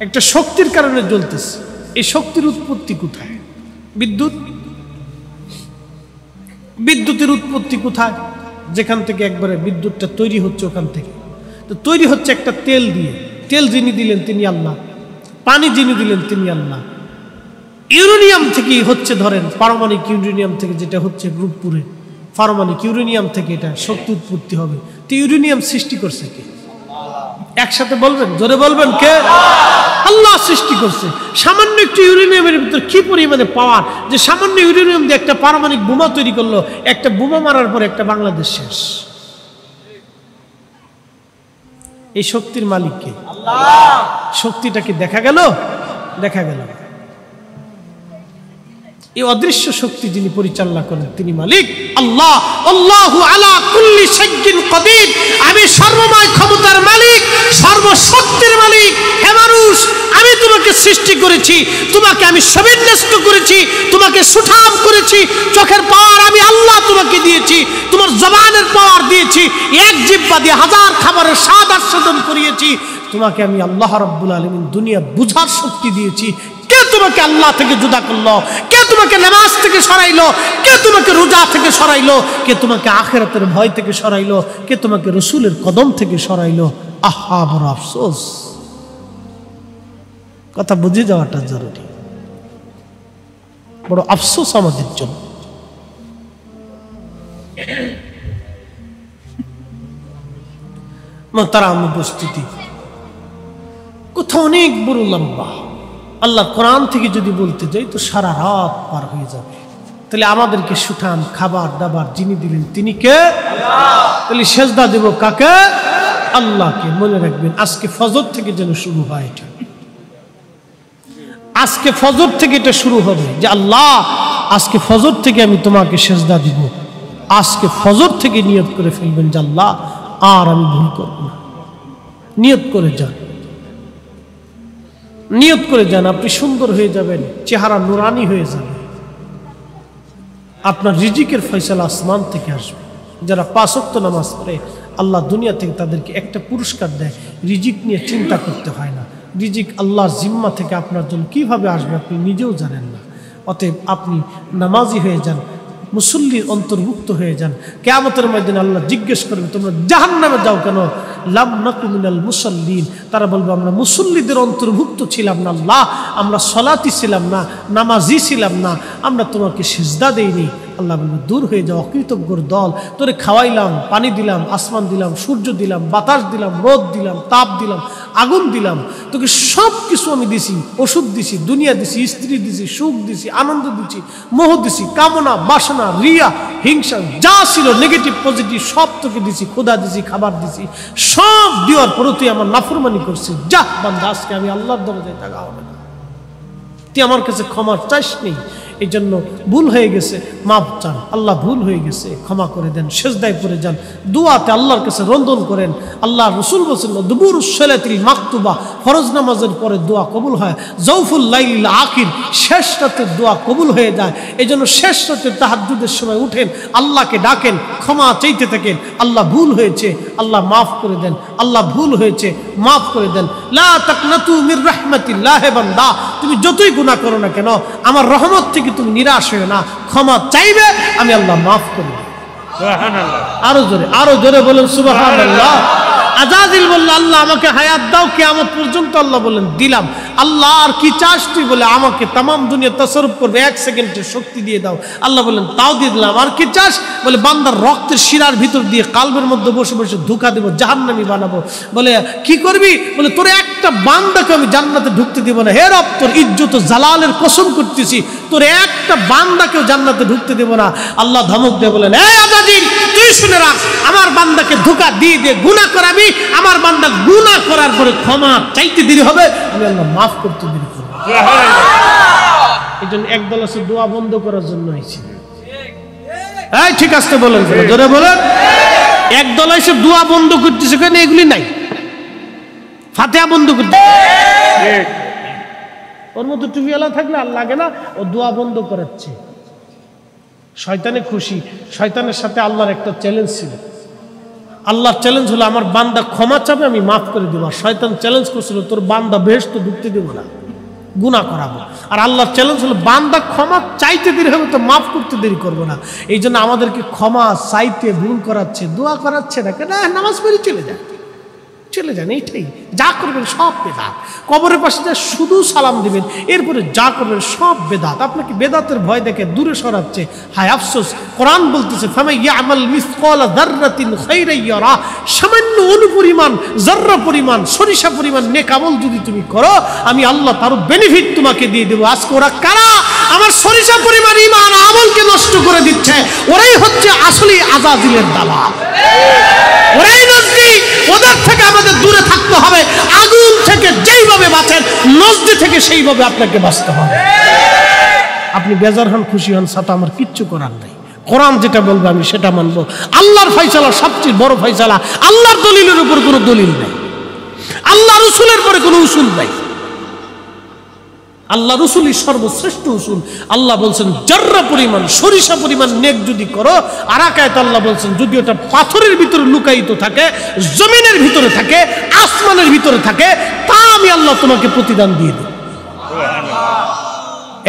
একটা শক্তির কারণে জ্বলতেছে। এই শক্তির উৎপত্তি কোথায়? বিদ্যুৎ। বিদ্যুতের উৎপত্তি কোথায়? যেখান থেকে একবারে বিদ্যুৎটা তৈরি হচ্ছে, ওখান থেকে। তো তৈরি হচ্ছে একটা তেল দিয়ে। তেল যিনি দিলেন তিনি আল্লাহ, পানি যিনি দিলেন তিনি আল্লাহ। ইউরেনিয়াম থেকে হচ্ছে, ধরেন পারমাণবিক ইউরেনিয়াম থেকে যেটা হচ্ছে রূপপুরে, পারমাণবিক ইউরেনিয়াম থেকে এটা শক্তি উৎপত্তি হবে। তো ইউরেনিয়াম সৃষ্টি করছে কে? একসাথে বলবেন, জোরে বলবেন, কে? আল্লাহ সৃষ্টি করছে। সামান্য একটু ইউরেনিয়ামের ভিতর কি পরিমাণে পাওয়ার, যে সামান্য ইউরেনিয়াম দিয়ে একটা পারমাণবিক বোমা তৈরি করলো। একটা বোমা মারার পর একটা বাংলাদেশ শেষ। এই শক্তির মালিক কে? আল্লাহ। শক্তিটা কি দেখা গেল? দেখা গেল। এই অদৃশ্য শক্তি যিনি পরিচালনা করেন তিনি মালিক আল্লাহ। আল্লাহু আলা কুল্লি শাইইন কাদির, আমি সর্বময় ক্ষমতার মালিক, সর্বশক্তির মালিক। হে মানুষ, আমি তোমাকে সৃষ্টি করেছি, তোমাকে আমি সবিন্যস্ত করেছি, তোমাকে সুঠাম করেছি। চোখের পাওয়ার আমি আল্লাহ তোমাকে দিয়েছি, তোমার জবানের পাওয়ার দিয়েছি, এক জিহ্বা দিয়ে হাজার খাবারের স্বাদ আস্বাদন করিয়েছি। তোমাকে আমি আল্লাহ রাব্বুল আলামিন দুনিয়া বুঝার শক্তি দিয়েছি। কে তোমাকে আল্লাহ থেকে জুদা করলো? কে তোমাকে নামাজ থেকে সরাইলো? কে তোমাকে রোজা থেকে সরাইলো? কে তোমাকে আখিরাতের ভয় থেকে সরাইলো? কে তোমাকে রাসূলের কদম থেকে সরাইলো? আহা, বড় আফসোস। কথা বুঝে যাওয়াটা জরুরি। বড় আফসোস আমাদের জন্য। মোহতারাম উপস্থিতি, কোথাও অনেক বড় লম্বা। আল্লাহ কোরআন থেকে যদি বলতে যাই তো সারা রাত পার হয়ে যাবে। তাহলে আমাদেরকে সুঠাম খাবার দাবার যিনি দিলেন তিনি কে? আল্লাহ। তাহলে সেজদা দেব কাকে? আল্লাহকে। মনে রাখবেন, আজকে ফজর থেকে যেন শুরু হয় এটা। আজকে ফজর থেকে এটা শুরু হবে যে আল্লাহ আজকে ফজর থেকে আমি তোমাকে সেজদা দিব। আজকে ফজর থেকে নিয়ত করে ফেলবেন যে আল্লাহ আর আমি ভুল করব না। নিয়ত করে যান, নিয়ত করে যান। আপনি সুন্দর হয়ে যাবেন, চেহারা নুরানি হয়ে যাবে। আপনার রিজিকের ফয়সালা আসমান থেকে আসবে। যারা 5 ওয়াক্ত নামাজ পড়ে আল্লাহ দুনিয়া থেকে তাদেরকে একটা পুরস্কার দেয়। রিজিক নিয়ে চিন্তা করতে হয় না। রিজিক আল্লাহর জিম্মা থেকে আপনার জন্য কিভাবে আসবে আপনি নিজেও জানেন না। অতএব আপনি নামাজি হয়ে যান, মুসল্লির অন্তর্ভুক্ত হয়ে যান। কিয়ামতের ময়দানে আল্লাহ জিজ্ঞেস করবে তোমরা জাহান্নামে যাও কেন? লাম নাকু মিনাল মুসাল্লিন। তারা বলবে আমরা মুসল্লিদের অন্তর্ভুক্ত ছিলাম না আল্লাহ, আমরা সলাতি ছিলাম না, নামাজি ছিলাম না, আমরা তোমাকে সিজদা দেইনি। আল্লাহ বলবে দূর হয়ে যাও অকৃতজ্ঞর দল, তোরে খাওয়াইলাম, পানি দিলাম, আসমান দিলাম, সূর্য দিলাম, বাতাস দিলাম, রোদ দিলাম, তাপ দিলাম, আগুন দিলাম, তোকে সব কিছু আমি দিছি। ওষুধ দিছি, দুনিয়া দিছি, স্ত্রী দিছি, সুখ দিছি, আনন্দ দিছি, মোহ দিছি, কামনা, বাসনা, রিয়া, হিংসা যা ছিল নেগেটিভ পজিটিভ সব তোকে দিছি, খোদা দিছি, খাবার দিছি, সব দেওয়ার পরও তুই আমার নাফরমানি করছিস। যা বান্দা, আজকে আমি আল্লাহর দরজায় টাকা হবে না, তুই আমার কাছে ক্ষমা চাইস নেই। এই জন্য ভুল হয়ে গেছে, মাফ চান। আল্লাহ ভুল হয়ে গেছে, ক্ষমা করে দেন। সেজদায় পড়ে যান, দুয়াতে আল্লাহর কাছে রন্ধন করেন। আল্লাহ রসুল বলেছেন দুবুরুস সালাতিল মাকতুবা, ফরজ নামাজের পরে দোয়া কবুল হয়। জৌফুল লাইলিল আখির, শেষ রাতের দোয়া কবুল হয়ে যায়। এই জন্য শেষ রাতের তাহাজ্জুদের সময় উঠেন, আল্লাহকে ডাকেন, ক্ষমা চাইতে থাকেন। আল্লাহ ভুল হয়েছে, আল্লাহ মাফ করে দেন। আল্লাহ ভুল হয়েছে, মাফ করে দেন। লা তাকনাতু মির রাহমাতিল্লাহ। বান্দা, তুমি যতই গুনাহ করো না কেন আমার রহমত থেকে তুমি নিরাশ হয়ে না, ক্ষমা চাইবে, আমি আল্লাহ মাফ করব। সুবহানাল্লাহ। আরো জোরে বলেন সুবহানাল্লাহ। আজাজিল বলল আল্লাহ আমাকে হায়াত দাও কিয়ামত পর্যন্ত। আল্লাহ বললেন দিলাম। আল্লাহ আর কি চাস তুই? বলে আমাকে তামাম দুনিয়া তাসাররুফ করবে 1 সেকেন্ডের শক্তি দিয়ে দাও। আল্লাহ বললেন তাও দিয়ে দিলাম। আর কি চাস? বলে বান্দার রক্তের শিরার ভিতর দিয়ে কালবের মধ্যে বসে বসে ধোঁকা দেবো, জাহান্নামী বানাবো। বলে কি করবি? বলে তোর একটা বান্দাকে আমি জান্নাতে ঢুকতে দিব না। হে রব, তোর ইজ্জত ও জালালের কসম করতেছি, তোর একটা বান্দাকেও জান্নাতে ঢুকতে দেব না। আল্লাহ ধমক দিয়ে বলেন এই আজাজিল তুই শুনে রাখ, আমার বান্দাকে ধোঁকা দিয়ে দিয়ে গুনাহ করাবি, আমার বান্দা গুনাহ করার পরে ক্ষমা চাইতে দেরি হবে, আমি আল্লাহ মাফ করতে দেরি করব। এই জন্য একদল আছে দোয়া বন্ধ করার জন্য আইছে। এই ঠিক আছে বলেন, জোরে বলেন। একদল এসে দোয়া বন্ধ করতেছে, কেন এগুলি নাই, ফাতিহা বন্ধ করতে। ওর মতো টুপিওয়ালা থাকলে আর লাগে না, ও দোয়া বন্ধ করাচ্ছে। শয়তানে খুশি। শয়তানের সাথে আল্লাহর একটা চ্যালেঞ্জ ছিল। আল্লাহর চ্যালেঞ্জ হলো আমার বান্দা ক্ষমা চাবে, আমি মাফ করে দেবো। আর শয়তান চ্যালেঞ্জ করছিল তোর বান্দা বেহেশতে ঢুকতে দেবো না, গুনাহ করাবো। আর আল্লাহর চ্যালেঞ্জ হলো বান্দা ক্ষমা চাইতে দেরি হবে তো মাফ করতে দেরি করবো না। এই জন্য আমাদেরকে ক্ষমা চাইতে ভুল করাচ্ছে, দোয়া করাচ্ছে না। কেন? নামাজ পড়ে চলে যায়, চলে যান। এইটাই যা করবেন সব বেদাত। কবরের পাশে যা শুধু সালাম দিবেন, এরপরে যা করবেন সব বেদাত। আপনাকে বেদাতের ভয় দেখে দূরে সরাচ্ছে। হায় আফসোস, কোরআন বলতেছে ফামান ইয়ামাল মিসকালা যাররাতিন খাইরান ইয়ারা, সামান্য অনুপরিমাণ, যাররা পরিমাণ, সরিষা পরিমাণ নেক আমল যদি তুমি করো, আমি আল্লাহ তার বেনিফিট তোমাকে দিয়ে দেবো। আজকে ওরা কারা আমার সরিষা পরিমাণ ঈমান আমলকে নষ্ট করে দিচ্ছে? ওরাই হচ্ছে আসলে আজাজিলের দালাল। ওরাই নজদি। ওদের থেকে আমাদের দূরে থাকতে হবে। আগুন থেকে যেইভাবে বাঁচেন, নজদি থেকে সেইভাবে আপনাকে বাঁচতে হবে। আপনি বেজার হন, খুশি হন, সাথে আমার কিচ্ছু করার নাই। কোরআন যেটা বলবে আমি সেটা মানবো। আল্লাহর ফয়সালা সবচেয়ে বড় ফয়সালা। আল্লাহর দলিলের উপর কোনো দলিল নাই, আল্লাহ রসুলের পরে কোনো উসুল নাই। আল্লাহ রসুলই সর্বশ্রেষ্ঠ উসুল। আল্লাহ বলছেন যাররা পরিমাণ, সরিষা পরিমাণ নেক যদি করো, আর আয়াতে আল্লাহ বলছেন যদি ওটা পাথরের ভিতরে লুকায়িত থাকে, জমিনের ভিতরে থাকে, আসমানের ভিতরে থাকে, তা আমি আল্লাহ তোমাকে প্রতিদান দিয়ে দেব।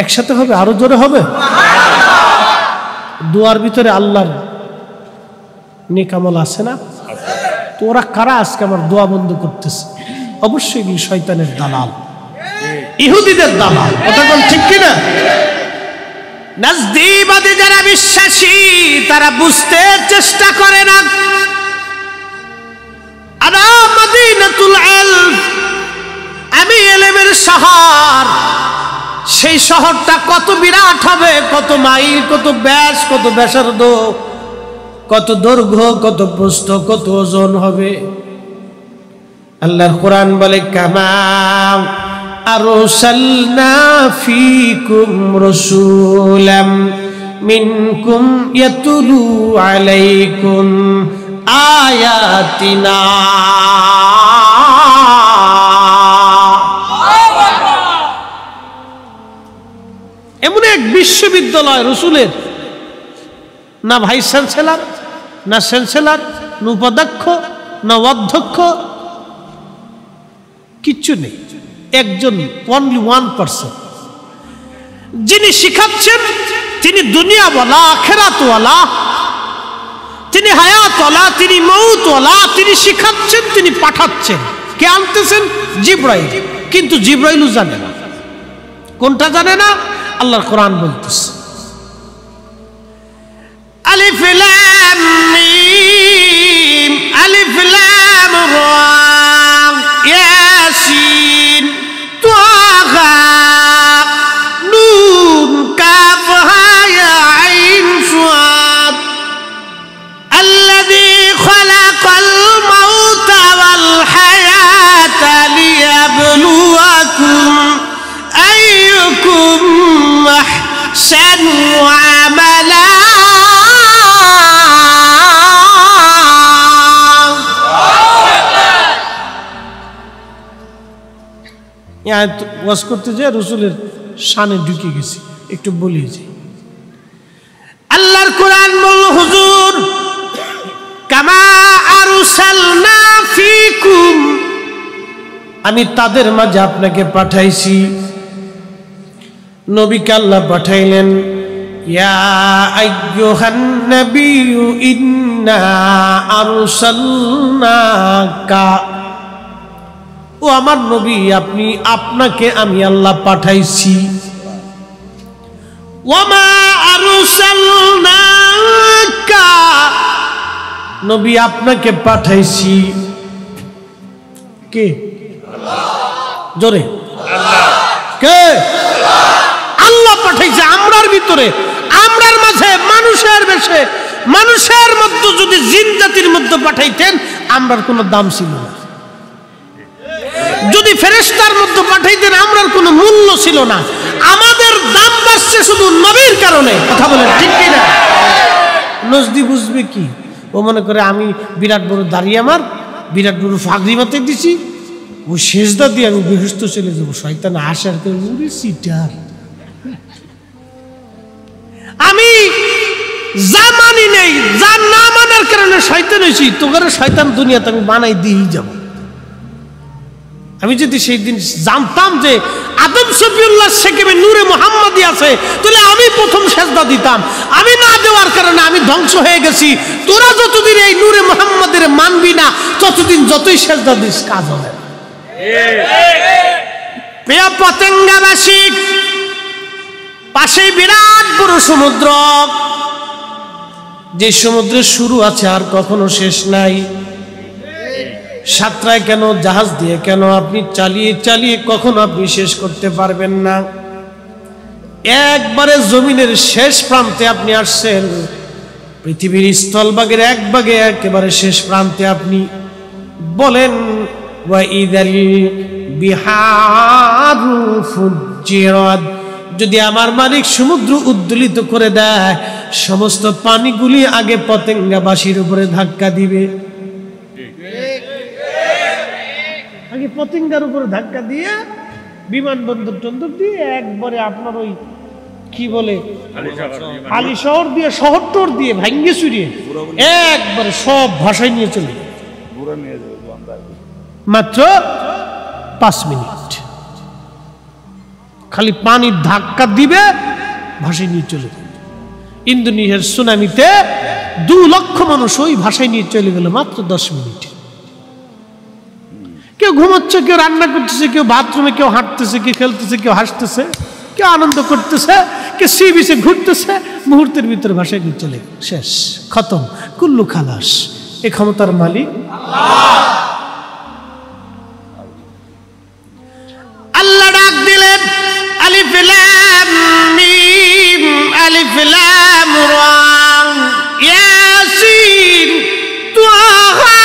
একসাথে হবে, আরো জোরে হবে। দোয়ার ভিতরে আল্লাহর নেক আমল আছে না? তো ওরা কারা আজকে আমার দোয়া বন্ধ করতেছে? অবশ্যই শয়তানের দালাল, ইহুদিদের দালাল। কথা বল ঠিক কিনা? নাজদীবাদী যারা বিশ্বাসী, তারা বুঝতে চেষ্টা করে না। আনা মদিনাতুল ইলম, আমি ইলমের শহর। সেই শহরটা কত বিরাট হবে, কত মাইল, কত ব্যাস, কত ব্যাসার্ধ, কত দৈর্ঘ্য, কত প্রস্থ, কত ওজন হবে। আল্লাহর কোরআন বলে কামা আরসালনা ফীকুম রাসূলাম মিনকুম ইয়াতুলু আলাইকুম আয়াতিনা। এমন এক বিশ্ববিদ্যালয় রসুলের, না ভাইস চ্যান্সেলর, না চ্যান্সেলর, না উপাধ্যক্ষ, না অধ্যক্ষ, কিচ্ছু নেই। একজন, অনলি 1%। যিনি শিখাচ্ছেন তিনি দুনিয়াওয়ালা, আখিরাতওয়ালা, তিনি হায়াতওয়ালা, তিনি মউতওয়ালা। তিনি শিখাচ্ছেন, তিনি পাঠাচ্ছেন। কে আনতেছেন? জিবরাইল। কিন্তু জিবরাইলও জানে না। কোনটা জানে না? আল্লাহর কোরআন বলতেছে আলিফ লাম মিম, আলিফ লাম রা, ইয়াসিন, তাহা, নুন, কাফ, হা, ইয়া আইন, সাদ। আল্লাযী খালাকাল মাউতা ওয়াল হায়াতা লিয়াবলুয়াকুম আইয়ুকুম আহসানু আমালা। ওয়াজ করতে যে রসুলের শানে ঢুকে গেছি, একটু বলিয়েছি। আল্লাহর কোরআন বল হুজুর কামা আরসালনা ফীকুম, আমি তাদের মাঝে আপনাকে পাঠাইছি। নবীকে আল্লাহ পাঠাইলেন ইয়া আইয়ুহান নাবিয়্যু ইন্না আরসালনাকা, ও আমার নবী আপনি, আপনাকে আমি আল্লাহ পাঠাইছি। ওয়ামা আরসালনাকা, নবী আপনাকে পাঠাইছি কে? জোরে আল্লাহ। কে? আল্লাহ পাঠাইছে। আমরার ভিতরে, আমরার মাঝে, মানুষের বেশে, মানুষের মধ্যে যদি জিন জাতির মধ্যে পাঠাইতেন আমরার কোনো দাম ছিল না। যদি ফেরেশতার মধ্যে পাঠাইতেন আমরার কোনো মূল্য ছিল না। আমাদের দাম বাড়ছে শুধু নবীর কারণে। কথা বলেন ঠিক কি না? নজদি বুঝবে কি? ও মনে করে আমি বিরাট বড় দাঁড়িয়ে, আমার বিরাট বড় ফাগরি মাথায় দিছি, ও সেজদা দিয়ে আমি বিহস্ত চলে যাবো। শয়তান আসার উড়ে সিটার। আমি যা মানি নেই, যা না মানার কারণে শয়তান হয়েছি, তোকে শয়তান দুনিয়াতে আমি বানাই দিয়েই যাব। আমি যদি সেই দিন জানতাম যে আদম শফিউল্লাহ সেকেবে নূরে মুহাম্মাদি আছে, তাহলে আমি প্রথম সেজদা দিতাম। আমি না দেওয়ার কারণে আমি ধ্বংস হয়ে গেছি। তোরা যতদিন এই নূরে মুহাম্মাদের মানবি না, ততদিন যতই সেজদা দিস কাজ হবে। প্রিয় পতেঙ্গাবাসী, পাশে বিরাট বড় সমুদ্র, যে সমুদ্রের শুরু আছে আর কখনো শেষ নাই। সাতরায় কেন, জাহাজ দিয়ে কেন, আপনি চালিয়ে চালিয়ে কখনো আপনি শেষ করতে পারবেন না। একবারে জমিনের শেষ প্রান্তে আপনি আসছেন, পৃথিবীর স্থলভাগের এক ভাগে একেবারে শেষ প্রান্তে আপনি। বলেন ওয়াইদাল বিহারু ফুজ্জিরাত, যদি আমার মালিক সমুদ্র উদ্দোলিত করে দেয়, সমস্ত পানিগুলি আগে পতেঙ্গাবাসীর উপরে ধাক্কা দিবে। আগে পতেঙ্গার উপরে ধাক্কা দিয়ে বিমানবন্দর টন্দর দিয়ে একবারে আপনার ওই কি বলে আলী শহর দিয়ে, শহরটর দিয়ে ভাঙ্গে চুরিয়ে একবারে সব ভাষায় নিয়ে চলে মাত্র 5 মিনিট। খালি পানির ধাক্কা দিবে, ভাষায় নিয়ে চলে যাবে। ইন্দোনেশিয়ার সুনামিতে 2 লক্ষ মানুষ ওই ভাষায় নিয়ে চলে গেল মাত্র 10 মিনিটে। কেউ ঘুমাচ্ছে, কেউ রান্না করতেছে, কেউ বাথরুমে, কেউ হাঁটতেছে, কেউ খেলতেছে, কেউ হাসতেছে, কেউ আনন্দ করতেছে, কেউ সি বিচে ঘুরতেছে, মুহূর্তের ভিতরে ভাষায় নিয়ে চলে শেষ, খতম, কুল্লু খালাস। এ ক্ষমতার মালিক আল্লাহ। ডাক দিলেন আলিফ লাম মিম, আলিফ লাম রা, ইয়াসিন তাহা।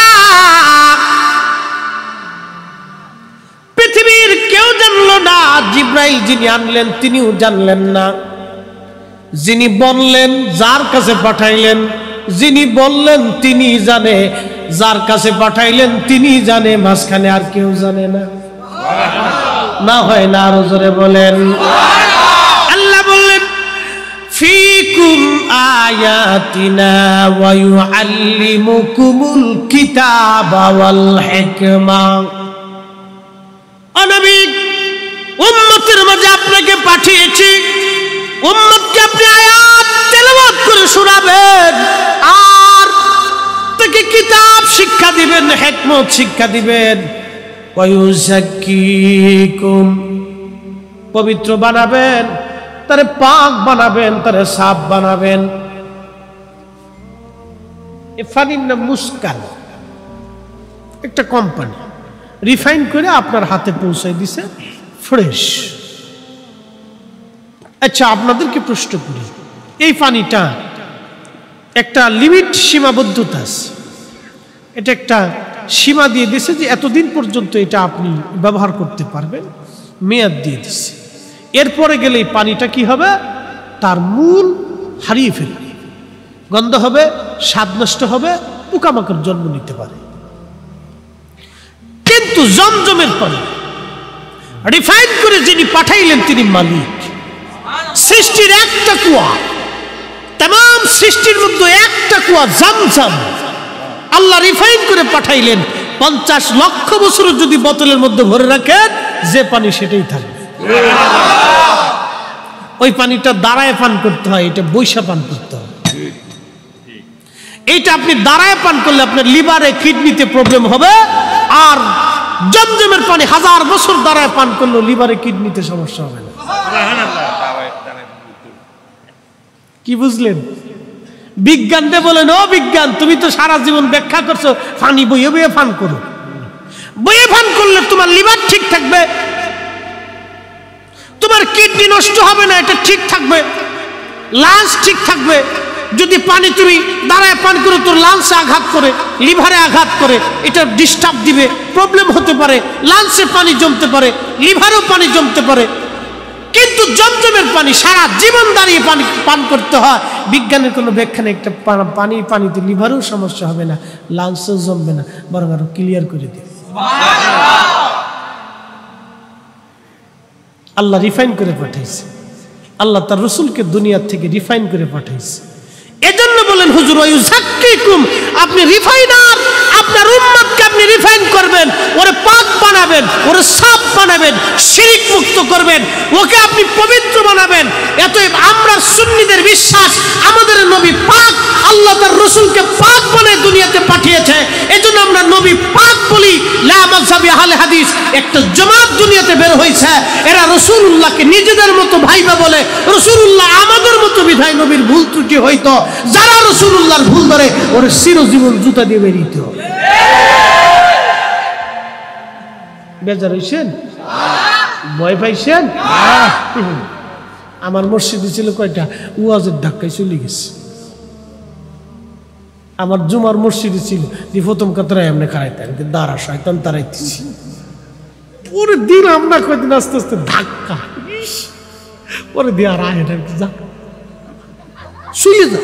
পৃথিবীর কেউ জানলো না, জিব্রাইল যিনি আনলেন তিনিও জানলেন না। যিনি বললেন, যার কাছে পাঠাইলেন, যিনি বললেন তিনি জানে, যার কাছে পাঠাইলেন তিনি জানে, মাঝখানে আর কেউ জানে না। না হয় না, আরো জোরে বলেন। আল্লাহ বললেন ফিকুম আয়াতিনা ওয়া ইউআল্লিমুকুমুল কিতাবা ওয়াল হিকমা। ও নবী, উম্মতের মাঝে আপনাকে পাঠিয়েছি, উম্মতকে আপনি আয়াত তেলাওয়াত করে শোনাবেন, আর তাকে কিতাব শিক্ষা দিবেন, হিকমত শিক্ষা দিবেন। ওয়ায়ুযাক্কিকুম, পবিত্র বানাবেন, তারে পাক বানাবেন, তারে সাফ বানাবেন। এ ফানির নাম মুসকান, একটা কোম্পানি রিফাইন করে আপনার হাতে পৌঁছায় দিছে ফ্রেশ। আচ্ছা, আপনাদেরকে প্রশ্ন করি, এই পানিটা একটা লিমিট, সীমাবদ্ধতা আছে, এটা একটা সীমা দিয়ে দিয়েছে যে এতদিন পর্যন্ত এটা আপনি ব্যবহার করতে পারবেন, মেয়াদ দিয়ে দিচ্ছে। এরপরে গেলে এই পানিটা কি হবে, তার মূল হারিয়ে ফেলবে, গন্ধ হবে, স্বাদ নষ্ট হবে, পোকামাকড় জন্ম নিতে পারে। কিন্তু জমজমের পানি রিফাইন করে যিনি পাঠাইলেন তিনি মালিক। সৃষ্টির একটা কুয়া, तमाम সৃষ্টির মধ্যে একটা কুয়া জমজম আল্লাহ রিফাইন করে পাঠাইলেন। 50 লক্ষ বছর যদি বোতলের মধ্যে ভরে রাখেন, যে পানি সেটাই থাকবে। ওই পানিটা দাঁড়ায় পান করতে হয়, এটা বৈশা পান করতে হয়। এইটা আপনি দাঁড়ায় পান করলে আপনার লিভারে কিডনিতে প্রবলেম হবে, আর জমজমের পানি 1000 বছর দাঁড়ায় পান করলেও লিভারে কিডনিতে সমস্যা হবে না। কি বুঝলেন? বিজ্ঞানটা বলেন, ও বিজ্ঞান, তুমি তো সারা জীবন ব্যাখ্যা করছো পানি বইয়ে বইয়ে পান করো। বইয়ে পান করলে তোমার লিভার ঠিক থাকবে, তোমার কিডনি নষ্ট হবে না, এটা ঠিক থাকবে, লাঞ্চ ঠিক থাকবে। যদি পানি তুমি দাঁড়ায় পান করো, তোর লাঞ্চে আঘাত করে, লিভারে আঘাত করে, এটা ডিস্টার্ব দিবে, প্রবলেম হতে পারে, লাঞ্চে পানি জমতে পারে, লিভারেও পানি জমতে পারে। কিন্তু জমজমের পানি সারা জীবন দাঁড়িয়ে পানি পান করতে হয়। বিজ্ঞানের কোনো ব্যাখ্যা নেই, একটা পানিতে লিভারেও সমস্যা হবে না, লাঞ্চেও জমবে না, বরং আরো ক্লিয়ার করে দিবে। আল্লাহ রিফাইন করে পাঠাইছে, আল্লাহ তার রসুলকে দুনিয়া থেকে রিফাইন করে পাঠাইছে। এজন্য বলেন হুজুর ওয়ায়ুযাক্কিকুম, আপনি রিফাইনার, আপনার উম্মতকে আপনি রিফাইন করবেন, ওরে পাক বানাবেন, ওরে সাফ বানাবেন, শিরক মুক্ত করবেন, ওকে আপনি পবিত্র বানাবেন। এতএব আমরা সুন্নিদের বিশ্বাস, আমাদের নবী পাক, আল্লাহ তার রসুলকে পাক বানায় দুনিয়াতে পাঠিয়েছে। এজন্য আমরা নবী পাক বলি। লা মাযহাবি আহলে হাদিস একটা জামাত দুনিয়াতে বের হয়েছে, এরা রাসূলুল্লাহকে নিজেদের মতো ভাইবা বলে, রাসূলুল্লাহ আমাদের মতো বিধায় নবীর ভুল ত্রুটি হইতো, যারা রাসূলুল্লাহর ভুল ধরে ওরে চিরজীবন জুতা দিয়ে বেরিয়ে দিতে হবে। বেজার হইছেন? ভয় পাইছেন? আমার মসজিদে ছিল কয়টা, ওয়াজের ধাক্কায় চলে গেছে। আমার জুমার মসজিদে ছিল, যে প্রথম কাতারে এমনি খারাইতাম, দাঁড়া শয়তান তারাইতেছি, পরে দিন আমরা কয়দিন আস্তে আস্তে ধাক্কা, পরে দিয়ে আর আয় যা শুয়ে যা।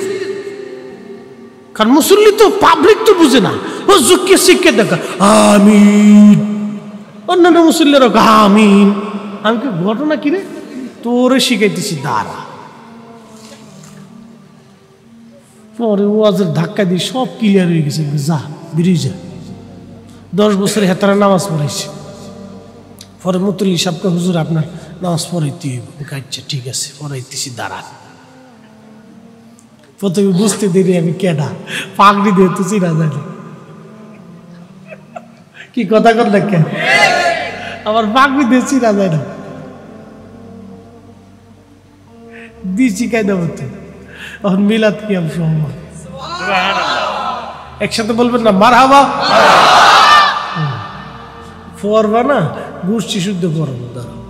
কারণ মুসল্লি তো, পাবলিক তো বুঝে না, ও যুগকে শিখে দেখা আমিন, অন্যান্য মুসল্লিরা আমিন। আমি কি ঘটনা কিরে তোরে শিখাইতেছি, দাঁড়া। পরে ওয়াজের ধাক্কা দিয়ে সব ক্লিয়ার হয়ে গেছে, যা বেরিয়ে যা। 10 বছর হেতারা নামাজ পড়াইছে, পরে মুতুল্লি সাহেবকে হুজুর আপনার নামাজ পড়াইতে হইব। আচ্ছা ঠিক আছে পড়াইতেছি, দাঁড়ান। প্রথমে বুঝতে দেরি আমি কেডা, পাগড়ি দিয়ে তো চিনা যায় না। কি কথা কর না কেন, আমার পাগড়ি দিয়ে চিনা যায় না, দিছি কায়দা মতো। এখন মিলাদ কি আমি সহমত, একসাথে বলবেন না মারহাবা, পড়বা না গোষ্ঠী শুদ্ধ পড়বো। দাঁড়াও,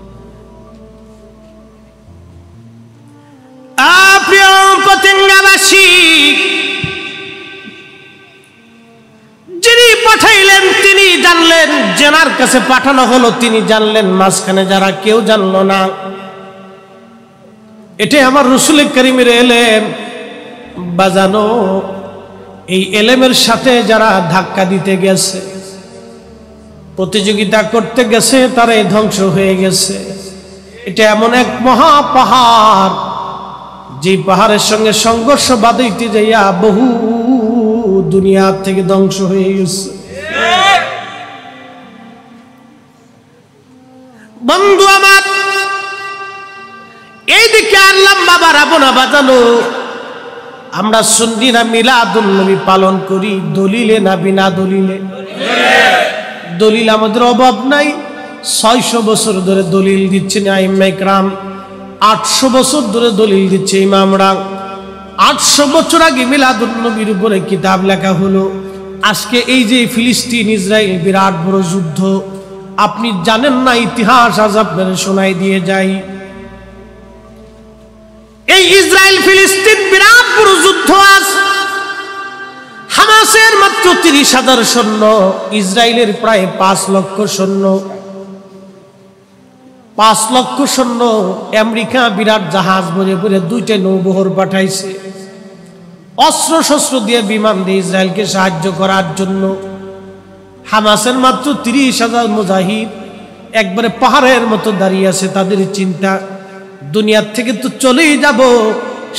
প্রিয় পতেঙ্গাবাসী, যিনি পাঠাইলেন তিনি জানলেন, জেনার কাছে পাঠানো হলো তিনি জানলেন, মাঝখানে যারা কেউ জানলো না। এটাই আমার রাসূল কারীমের এলেম বাজানো। এই এলেমের সাথে যারা ধাক্কা দিতে গেছে, প্রতিযোগিতা করতে গেছে, তারাই ধ্বংস হয়ে গেছে। এটা এমন এক মহা পাহাড়, যে পাহাড়ের সঙ্গে সংঘর্ষ বাঁধাইতে যাইয়া বহু দুনিয়া থেকে ধ্বংস হয়ে গেছে। বন্ধু আমার, এইদিকে আল্লাহ বাবা রাবণা বাজানো। আমরা সুন্নিরা মিলাদুন নবী পালন করি, দলিলে না বিনা দলিলে। দলিল আমাদের অভাব নাই, 600 বছর ধরে দলিল দিচ্ছেন আইম্মায়ে কেরাম, 800 বছর ধরে দলিল দিচ্ছে ইমামরা। 800 বছর আগে মিলাদুন নবীর উপরে কিতাব লেখা হলো। আজকে এই যে ফিলিস্তিন ইসরায়েল বিরাট বড় যুদ্ধ, আপনি জানেন না, ইতিহাস আজ আপনাদের শোনাই দিয়ে যাই। এই ইসরায়েল ফিলিস্তিন বিরাট বড় যুদ্ধ, আজ হামাসের মাত্র 30,000 সৈন্য, ইসরায়েলের প্রায় 5 লক্ষ সৈন্য। 5 লক্ষ সৈন্য, আমেরিকা বিরাট জাহাজ ভরে ভরে 2টা নৌবহর পাঠাইছে, অস্ত্র শস্ত্র দিয়ে, বিমান দিয়ে ইসরায়েলকে সাহায্য করার জন্য। হামাসের মাত্র 30,000 মুজাহিদ একবারে পাহাড়ের মতো দাঁড়িয়ে আছে। তাদের চিন্তা, দুনিয়ার থেকে তো চলেই যাব,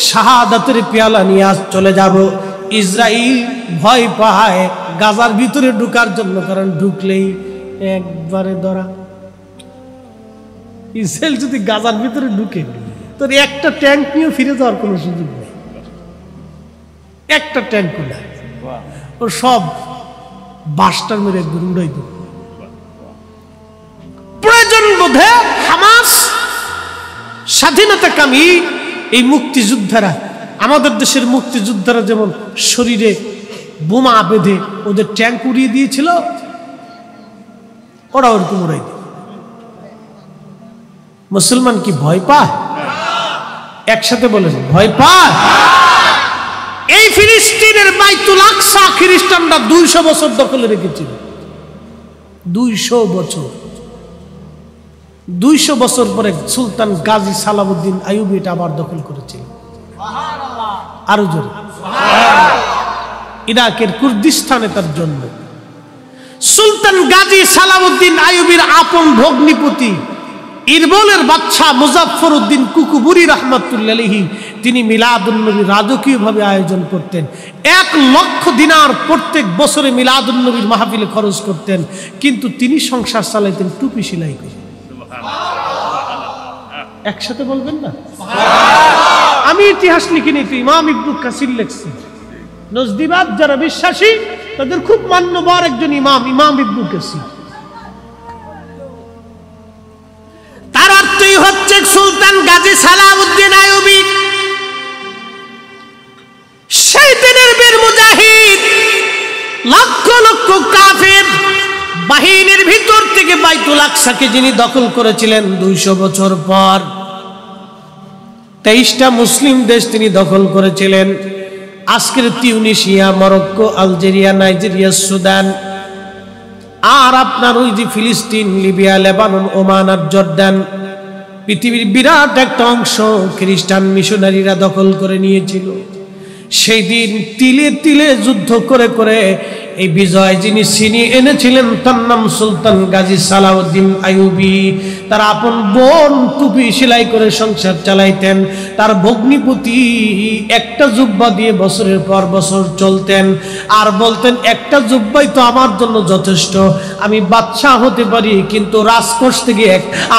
শাহাদাতের পেয়ালা নিয়ে চলে যাব। ইসরায়েল ভয় পায় গাজার ভিতরে ঢুকার জন্য, কারণ ঢুকলেই একবারে ধরা। ইসরায়েল যদি গাজার ভিতরে ঢুকে তোর একটা ট্যাঙ্ক নিয়ে ফিরে যাওয়ার কোনো সুযোগ নেই, একটা ট্যাঙ্ক না, ওর সব বাসটার মেরে একদম উড়াই দেব। প্রয়োজন বোধে হামাস স্বাধীনতাকামী এই মুক্তিযোদ্ধারা, আমাদের দেশের মুক্তিযোদ্ধারা যেমন শরীরে বোমা বেঁধে ওদের ট্যাঙ্ক উড়িয়ে দিয়েছিল, ওরা ওরকম উড়াই দেয়। মুসলমান কি ভয় পায়? একসাথে বলেন ভয় পায়। এই ফিলিস্তিনের বাইতুল আকসা খ্রিস্টানরা 200 বছর দখলে রেখেছিল। 200 বছর। 200 বছর পরে সুলতান গাজী সালাউদ্দিন আইয়ুবী এটা আবার দখল করেছিল। আরো জোরে ইরাকের কুর্দিস্তানে তার জন্ম। সুলতান গাজী সালাউদ্দিন আইয়ুবীর আপন ভগ্নিপতি ইরবলের বাদশা মুজাফফর উদ্দিন কুকুবুরি রহমাতুল্লাহ আলাইহি তিনি মিলাদুন নবী রাজকীয়ভাবে আয়োজন করতেন। 1 লক্ষ দিনার প্রত্যেক বছরে মিলাদুন নবীর মাহফিলে খরচ করতেন, কিন্তু তিনি সংসার চালাইতেন টুপি সেলাই করে। একসাথে বলবেন না? আমি ইতিহাস লিখিনি, তো ইমাম ইবনে কাসির লিখছেন। নজদিবাদ যারা বিশ্বাসী তাদের খুব মান্যবর একজন ইমাম, ইমাম ইবনে কাসির। তার অর্থই হচ্ছে সুলতান গাজী সালাউদ্দিন আইয়ুবী সেই দিনের বীর মুজাহিদ, লক্ষ লক্ষ কাফের বাহিনীর ভিতর থেকে বাইতুল আকসাকে যিনি দখল করেছিলেন 200 বছর পর। 23টা মুসলিম দেশ তিনি দখল করেছিলেন। আজকের Tunisia, Morocco, Algeria, Nigeria, Sudan, আর আপনার ওই যে ফিলিস্তিন, লিবিয়া, লেবানন, ওমান আর জর্ডান, পৃথিবীর বিরাট একটা অংশ খ্রিস্টান মিশনারিরা দখল করে নিয়েছিল। সেই দিন তিলে তিলে যুদ্ধ করে করে এই বিজয় যিনি ছিনিয়ে এনেছিলেন তার নাম সুলতান গাজী সালাউদ্দিন আইয়ুবী। তার আপন বোন টুপি সেলাই করে সংসার চালাইতেন। তার ভগ্নিপতি একটা জুব্বা দিয়ে বছরের পর বছর চলতেন, আর বলতেন একটা জুব্বাই তো আমার জন্য যথেষ্ট, আমি বাদশাহ হতে পারি, কিন্তু রাজকোষ থেকে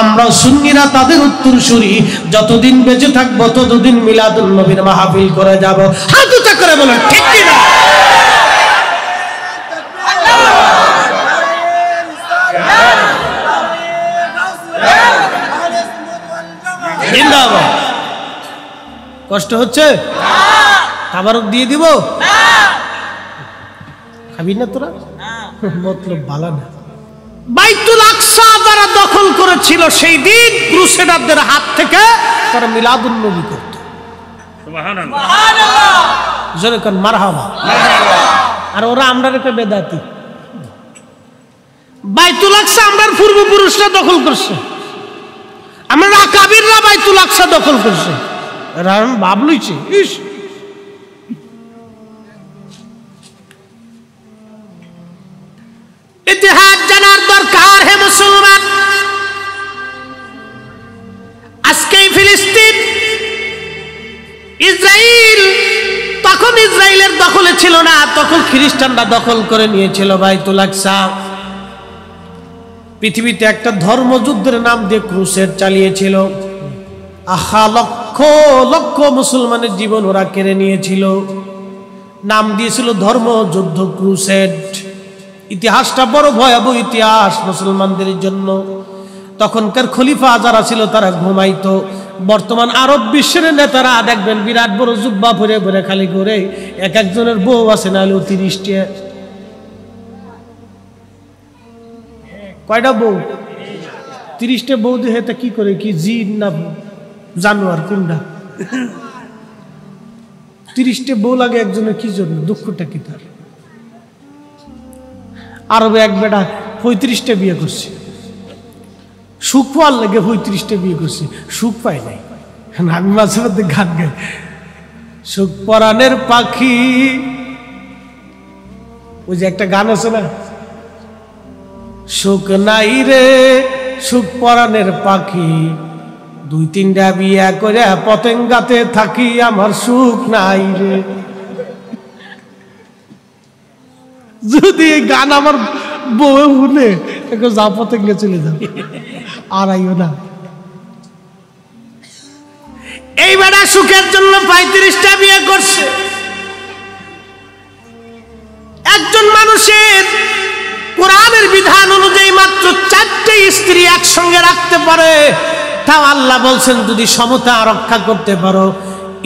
আমরা সুন্নিরা তাদের উত্তরসূরি, যতদিন বেঁচে থাকবো ততদিন মিলাদুন নবীর মাহফিল করে যাব। হাত উঁচা করে বলেন ঠিক কি না? কষ্ট হচ্ছে? খাবার দিয়ে দিব? খাবি না তোরা? মতলব ভালো না। বাইতুল আকসা যারা দখল করেছিল সেই দিন ক্রুসেডারদের হাত থেকে তারা মিলাদুন নবী করত। সুবহানাল্লাহ, জোরে কোন মারহাবা। আর ওরা আমরা রেখে বেদাতি। বাইতুল আকসা আমরার পূর্বপুরুষরা দখল করছে, আমরা কাবিররা বাইতুল আকসা দখল করছে। ভাব লইছে ইস, ইতিহাস জানার দরকার হে মুসলমান। আজকে ফিলিস্তিন, ইসরায়েল, তখন ইসরায়েলের দখলে ছিল না, তখন খ্রিস্টানরা দখল করে নিয়েছিল বাইতুল আকসা। পৃথিবীতে একটা ধর্মযুদ্ধের নাম দিয়ে ক্রুসেড চালিয়েছিল। আহা, লক্ষ লক্ষ মুসলমানের জীবন ওরা কেড়ে নিয়েছিল। নাম দিয়েছিল ধর্মযুদ্ধ, ক্রুসেড। ইতিহাসটা বড় ভয়াবহ ইতিহাস মুসলমানদের জন্য। তখনকার খলিফা যারা ছিল তারা ঘুমাইতো। বর্তমান আরব বিশ্বের নেতারা দেখবেন বিরাট বড় জুব্বা পরে পরে খালি করে, এক একজনের বউ আছে না হলেও 30টা। কয়টা বউ? 30টা বউ দেখে তা কি করে, কি জিন না জানোয়ার কোনটা? 30টা বউ লাগে একজনের কি জন্য? দুঃখটা কি তার? আরবে এক বেটা 35টা বিয়ে করছে, সুখ পাওয়ার লাগে 35টা বিয়ে করছে, সুখ পায় নাই। আমি মাঝে মধ্যে গান গাই, সুখ পরাণের পাখি, ওই যে একটা গান আছে না, সুখ নাই রে সুখ পরাণের পাখি, 2-3টা বিয়া করে পতেঙ্গাতে থাকি, আমার সুখ নাই রে। যদি এই গান আমার বউ শুনে যা পতেঙ্গে চলে যাবে, আর আইও না। এই বেটা সুখের জন্য 35টা বিয়ে করছে। একজন মানুষের কোরআনের বিধান অনুযায়ী মাত্র 4টে স্ত্রী একসঙ্গে রাখতে পারে। তাও আল্লাহ বলছেন যদি সমতা রক্ষা করতে পারো,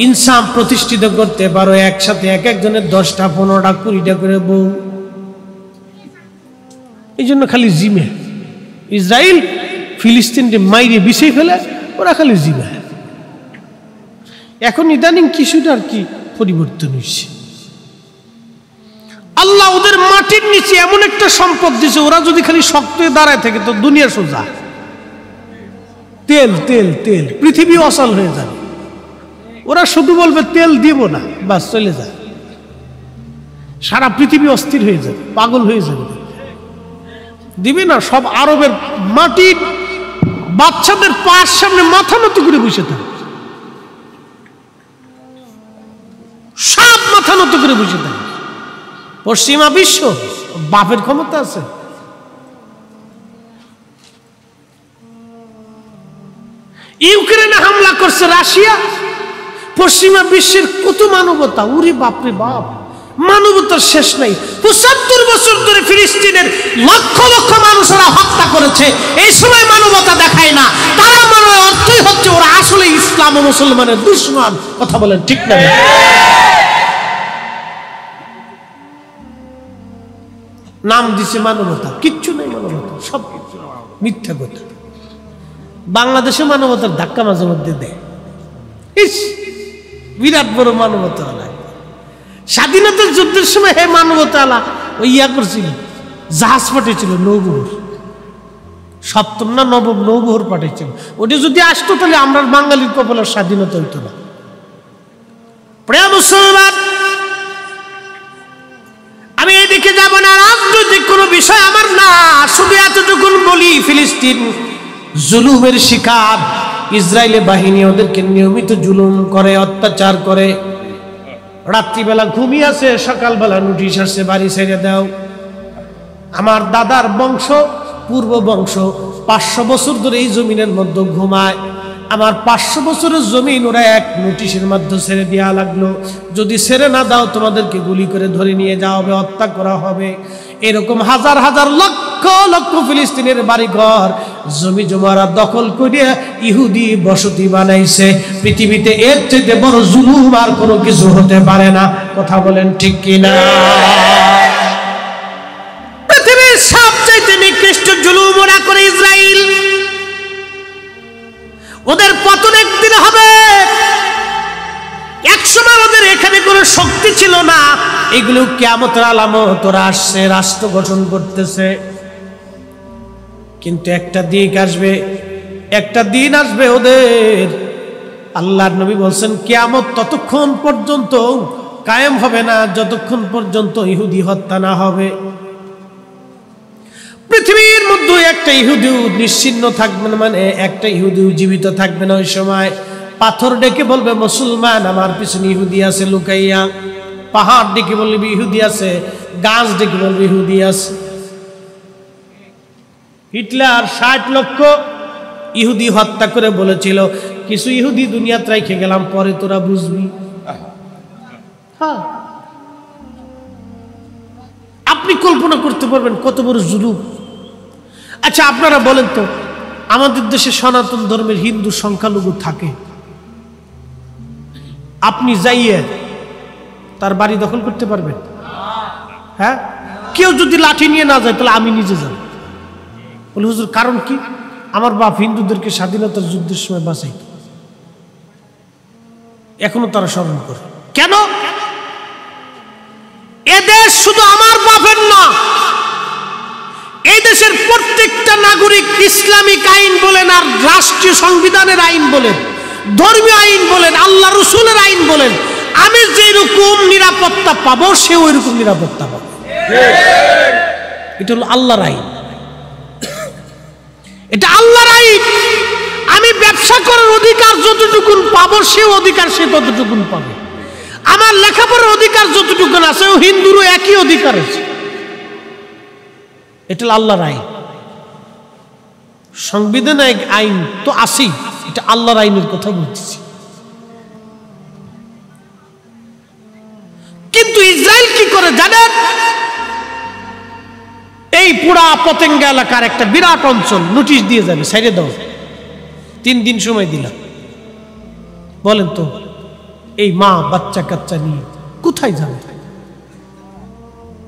ইনসাফ প্রতিষ্ঠিত করতে পারো, একসাথে এক একজনের 10টা 15টা 20টা করে বউ। এই জন্য খালি জিমে ইসরায়েল ফিলিস্তিনকে মাইরে বিছিয়ে ফেলে, ওরা খালি জিমে। এখন ইদানিং কিছুটা আর কি পরিবর্তন হয়েছে। আল্লাহ ওদের মাটির নিচে এমন একটা সম্পদ দিয়েছে, ওরা যদি খালি শক্ত হয়ে দাঁড়ায় থাকে তো দুনিয়া সোজা। তেল তেল তেল, পৃথিবী অচল হয়ে যাবে। ওরা শুধু বলবে তেল দিব না, বাস চলে যায়, সারা পৃথিবী অস্থির হয়ে যাবে, পাগল হয়ে যাবে। দিবে না, সব আরবের মাটির বাচ্চাদের পায়ের সামনে মাথা নত করে বসে থাকে, সব মাথা নত করে বসে থাকে। পশ্চিমা বিশ্ব বাপের ক্ষমতা আছে। ইউক্রেনে হামলা করছে রাশিয়া, পশ্চিমা বিশ্বের কত মানবতা, উরি বাপরে বাপ, মানবতার শেষ নাই। 75 বছর ধরে ফিলিস্তিনের লক্ষ লক্ষ মানুষেরা হত্যা করেছে, এই সময় মানবতা দেখায় না। তারা মানে অর্থই হচ্ছে ওরা আসলে ইসলাম ও মুসলমানের দুশমন। কথা বলেন ঠিক না? নাম দিছে মানবতা, কিচ্ছু নাই মানবতা, সব মিথ্যা কথা। বাংলাদেশে মানবতার ধাক্কা মাঝে মধ্যে দেয়, ইস বিরাট বড় মানবতা আলা। স্বাধীনতার যুদ্ধের সময় হে মানবতা আলা ওই ইয়া করছিল, জাহাজ পাঠিয়েছিল, নৌবহর, 7ম না 9ম নৌবহর পাঠিয়েছিল। ওটা যদি আসতো তাহলে আমরা বাঙালির কপালের স্বাধীনতা হইতো না। প্রিয় মুসলমান, আমি এদিকে যাব না, রাজনৈতিক কোনো বিষয় আমার না, শুধু এতটুকুন বলি, ফিলিস্তিন জুলুমের শিকার। ইসরায়েলি বাহিনী ওদেরকে নিয়মিত জুলুম করে, অত্যাচার করে। রাত্রিবেলা ঘুমিয়ে আছে, সকালবেলা নোটিশ আসছে বাড়ি ছেড়ে দাও। আমার দাদার বংশ, পূর্ব বংশ 500 বছর ধরে এই জমিনের মধ্যে ঘুমায়। আমার 500 বছরের জমিন ওরা এক নোটিশের মাধ্যমে ছেড়ে দেওয়া লাগলো, যদি ছেড়ে না দাও তোমাদেরকে গুলি করে ধরে নিয়ে যাওয়া হবে, হত্যা করা হবে। এরকম হাজার হাজার লক্ষ লক্ষ ফিলিস্তিনের বাড়িঘর জমি জমারা দখল করে ইহুদি বসতি বানাইছে। পৃথিবীতে এর চেয়ে বড় জুলুম আর কোনো কিছু হতে পারে না। কথা বলেন ঠিক কিনা? পৃথিবীর সবচেয়ে নিকৃষ্ট জুলুম ওরা করে ইসরায়েল। ওদের পতন একদিন হবে। একসময় ওদের এখানে কোনো শক্তি ছিল না, এগুলো কিয়ামতের আলামত। ওরা আসছে, রাষ্ট্র গঠন করতেছে, কিন্তু একটা দিক আসবে, একটা দিন আসবে ওদের। আল্লাহর নবী বলছেন কিয়ামত ততক্ষণ পর্যন্ত কায়েম হবে না যতক্ষণ পর্যন্ত ইহুদি হত্যা না হবে। পৃথিবীর মধ্যে একটা ইহুদিও নিশ্চিহ্ন থাকবে না, মানে একটা ইহুদিও জীবিত থাকবে না। ওই সময় পাথর ডেকে বলবে মুসলমান আমার পিছনে ইহুদি আছে লুকাইয়া, পাহাড় ডেকে বলবে ইহুদি আছে, গাছ ডেকে বলবে ইহুদি আছে। হিটলার 60 লক্ষ ইহুদি হত্যা করে বলেছিল কিছু ইহুদি দুনিয়াতে রেখে গেলাম, পরে তোরা বুঝবি। হ্যাঁ, আপনি কল্পনা করতে পারবেন কত বড় জুলুম। আচ্ছা আপনারা বলেন তো, আমাদের দেশে সনাতন ধর্মের হিন্দু সংখ্যালঘু থাকে, আপনি যাইয়ে তার বাড়ি দখল করতে পারবেন? হ্যাঁ, কেউ যদি লাঠি নিয়ে না যায় তাহলে আমি নিজে যাব। বলে হুজুর কারণ কি? আমার বাপ হিন্দুদেরকে স্বাধীনতার যুদ্ধের সময় বাঁচাইত, এখনো তারা স্মরণ করে। কেন? এদেশ শুধু আমার বাপের না, এই দেশের প্রত্যেকটা নাগরিক ইসলামিক আইন বলেন আর রাষ্ট্রীয় সংবিধানের আইন বলেন, ধর্মীয় আইন বলেন, আল্লাহ রসুলের আইন বলেন, আমি যেরকম নিরাপত্তা পাবো সে ওই রকম নিরাপত্তা পাবো। এটা হলো আল্লাহর আইন, এটা আল্লাহর আইন। আমি ব্যবসা করার অধিকার যতটুকুন পাবো সে অধিকার সে ততটুকুন পাবে। আমার লেখাপড়ার অধিকার যতটুকুন আছে ও হিন্দুরও একই অধিকার আছে। এটা আল্লাহর আইন। সংবিধানিক আইন তো আছেই, এটা আল্লাহর আইনের কথা বলতেছি। এই পুরা পতেঙ্গা এলাকার একটা বিরাট অঞ্চল নোটিশ দিয়ে যাবে, সাইডে দাও, 3 দিন সময় দিলাম। বলেন তো এই মা বাচ্চা কাচ্চা নিয়ে কোথায় যাবে?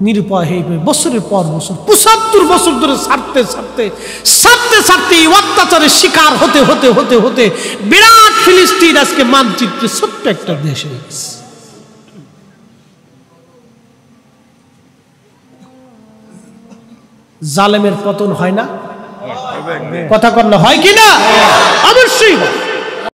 নিরুপায় হয়ে বছরের পর বছর 75 বছর ধরে ছাড়তে এই অত্যাচারের শিকার হতে হতে হতে হতে বিরাট ফিলিস্তিন আজকে মানচিত্রে ছোট্ট একটা দেশ হয়ে গেছে। জালেমের পতন হয় না? কথা কর না, হয় কি না? অবশ্যই।